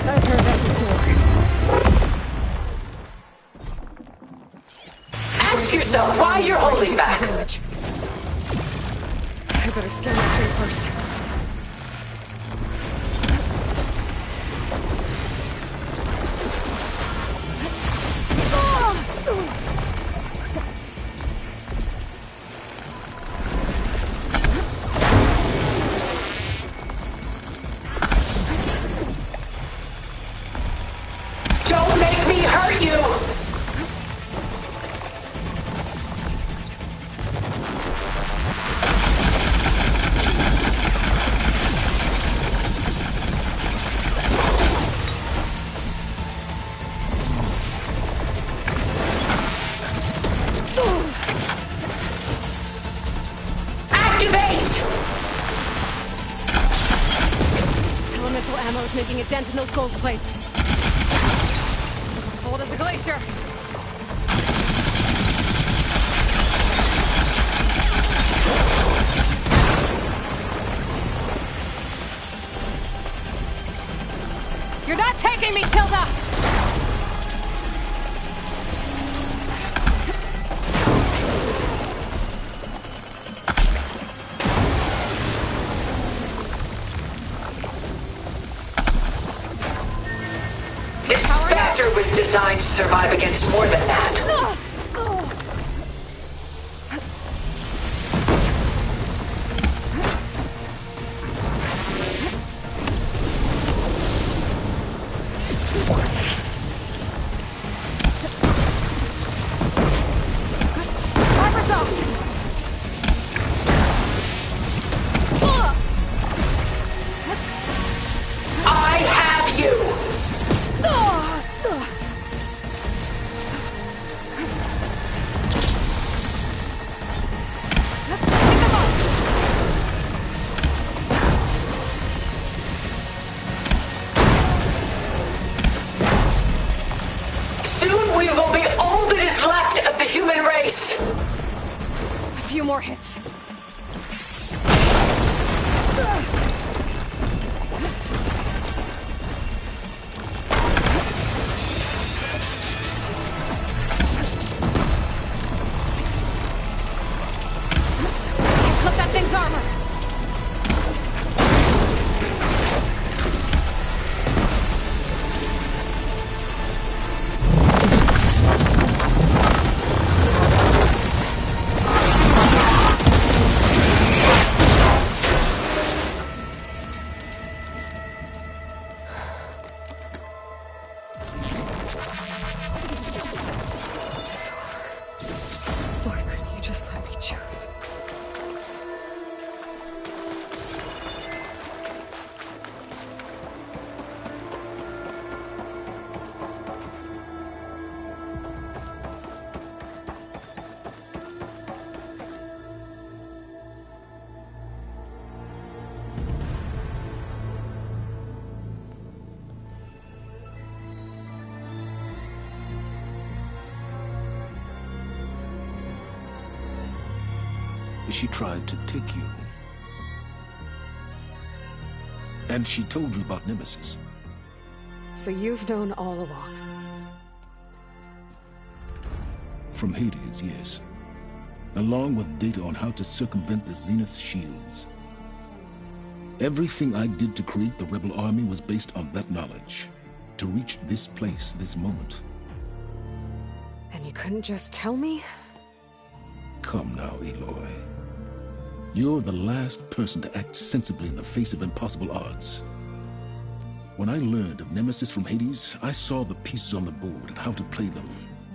I've heard that before. Ask yourself why you're holding back. Damage. I better scan that thing first. Don't make me hurt you! Elemental ammo is making a dent in those gold plates. Cold as a glacier. You're not taking me, Tilda! This Spectre was designed to survive against more than that. More hits. Clip that thing's armor. She tried to take you. And she told you about Nemesis. So you've known all along. From Hades, yes. Along with data on how to circumvent the Zenith shields. Everything I did to create the Rebel Army was based on that knowledge. To reach this place, this moment. And you couldn't just tell me? Come now, Aloy. You're the last person to act sensibly in the face of impossible odds. When I learned of Nemesis from Hades, I saw the pieces on the board and how to play them.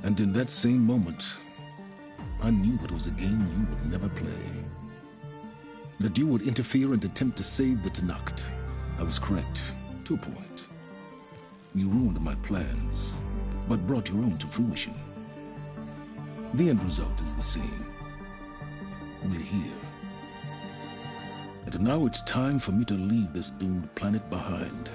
And in that same moment, I knew it was a game you would never play. That you would interfere and attempt to save the Tenakth. I was correct, to a point. You ruined my plans, but brought your own to fruition. The end result is the same. We're here. And now it's time for me to leave this doomed planet behind.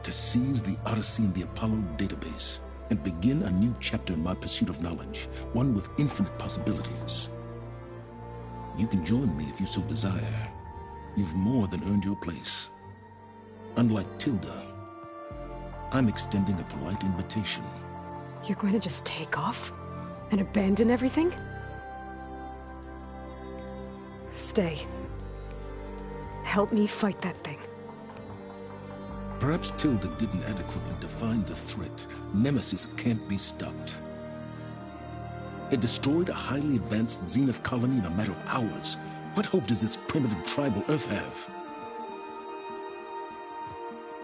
To seize the Odyssey and the Apollo database, and begin a new chapter in my pursuit of knowledge, one with infinite possibilities. You can join me if you so desire. You've more than earned your place. Unlike Tilda, I'm extending a polite invitation. You're going to just take off? And abandon everything? Stay. Help me fight that thing. Perhaps Tilda didn't adequately define the threat. Nemesis can't be stopped. It destroyed a highly advanced Zenith colony in a matter of hours. What hope does this primitive tribal Earth have?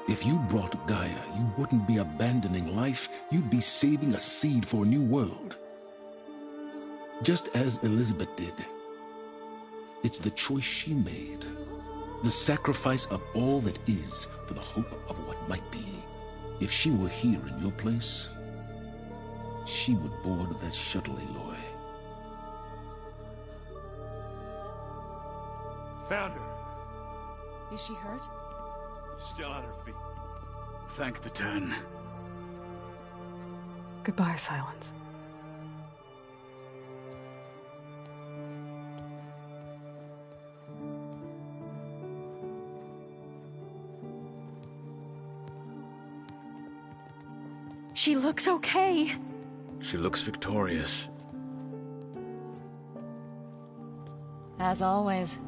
If you brought Gaia, you wouldn't be abandoning life, you'd be saving a seed for a new world. Just as Elizabeth did. It's the choice she made. The sacrifice of all that is for the hope of what might be. If she were here in your place, she would board that shuttle, Aloy. Found her. Is she hurt? Still on her feet. Thank the Ten. Goodbye, Silence. She looks okay. She looks victorious. As always.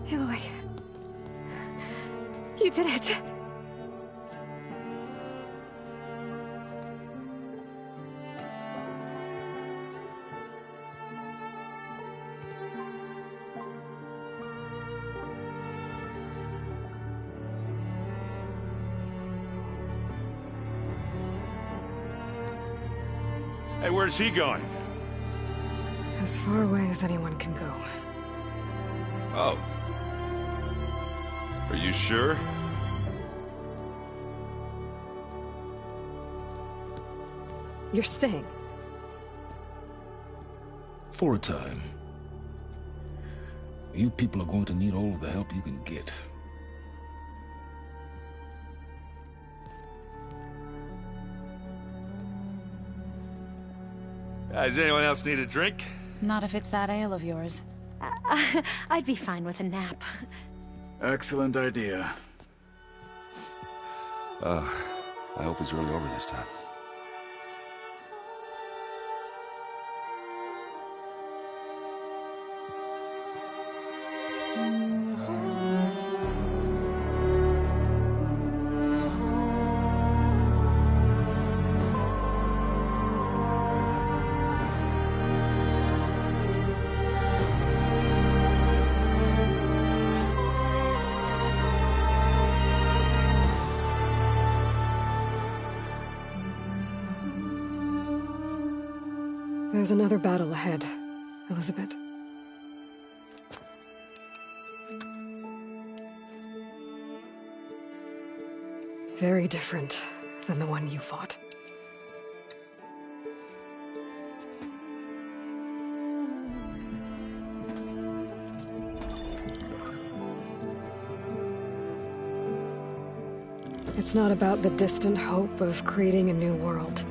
Aloy. You did it. Hey, where's he going? As far away as anyone can go. Oh. Are you sure? You're staying. For a time. You people are going to need all of the help you can get. Does anyone else need a drink? Not if it's that ale of yours. I'd be fine with a nap. Excellent idea. I hope it's really over this time. There's another battle ahead, Elizabeth. Very different than the one you fought. It's not about the distant hope of creating a new world.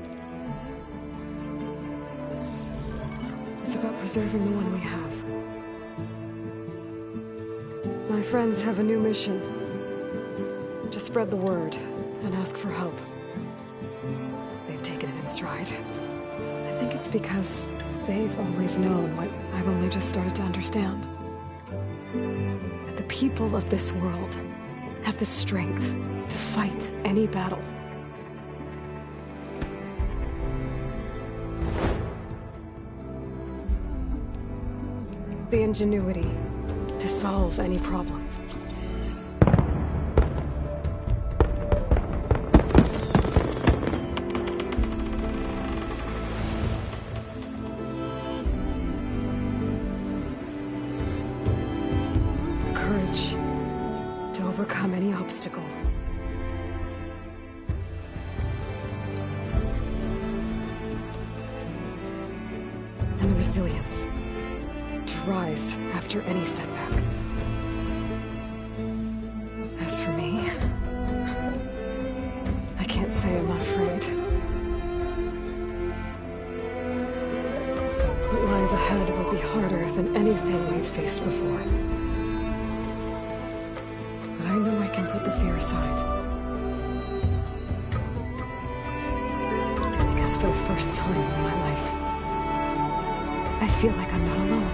It's about preserving the one we have. My friends have a new mission. To spread the word and ask for help. They've taken it in stride. I think it's because they've always known what I've only just started to understand. That the people of this world have the strength to fight any battle. The ingenuity to solve any problem. Courage to overcome any obstacle. And the resilience rise after any setback. As for me, I can't say I'm not afraid. What lies ahead will be harder than anything we've faced before. But I know I can put the fear aside. Because for the first time in my life, I feel like I'm not alone.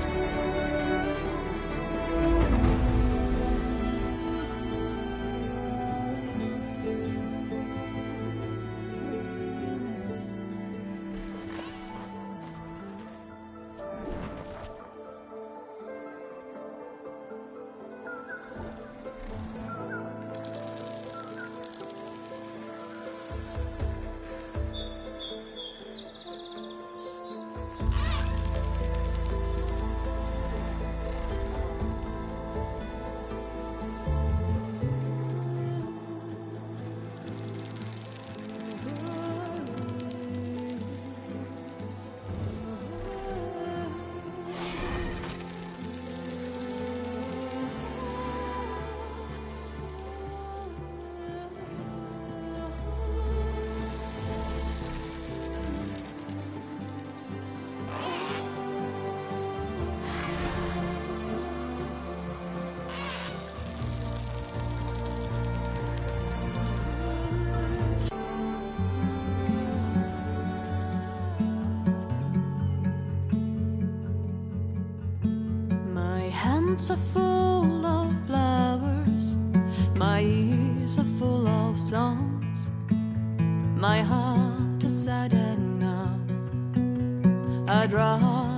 hands are full of flowers, my ears are full of songs, my heart is sad enough. I'd rather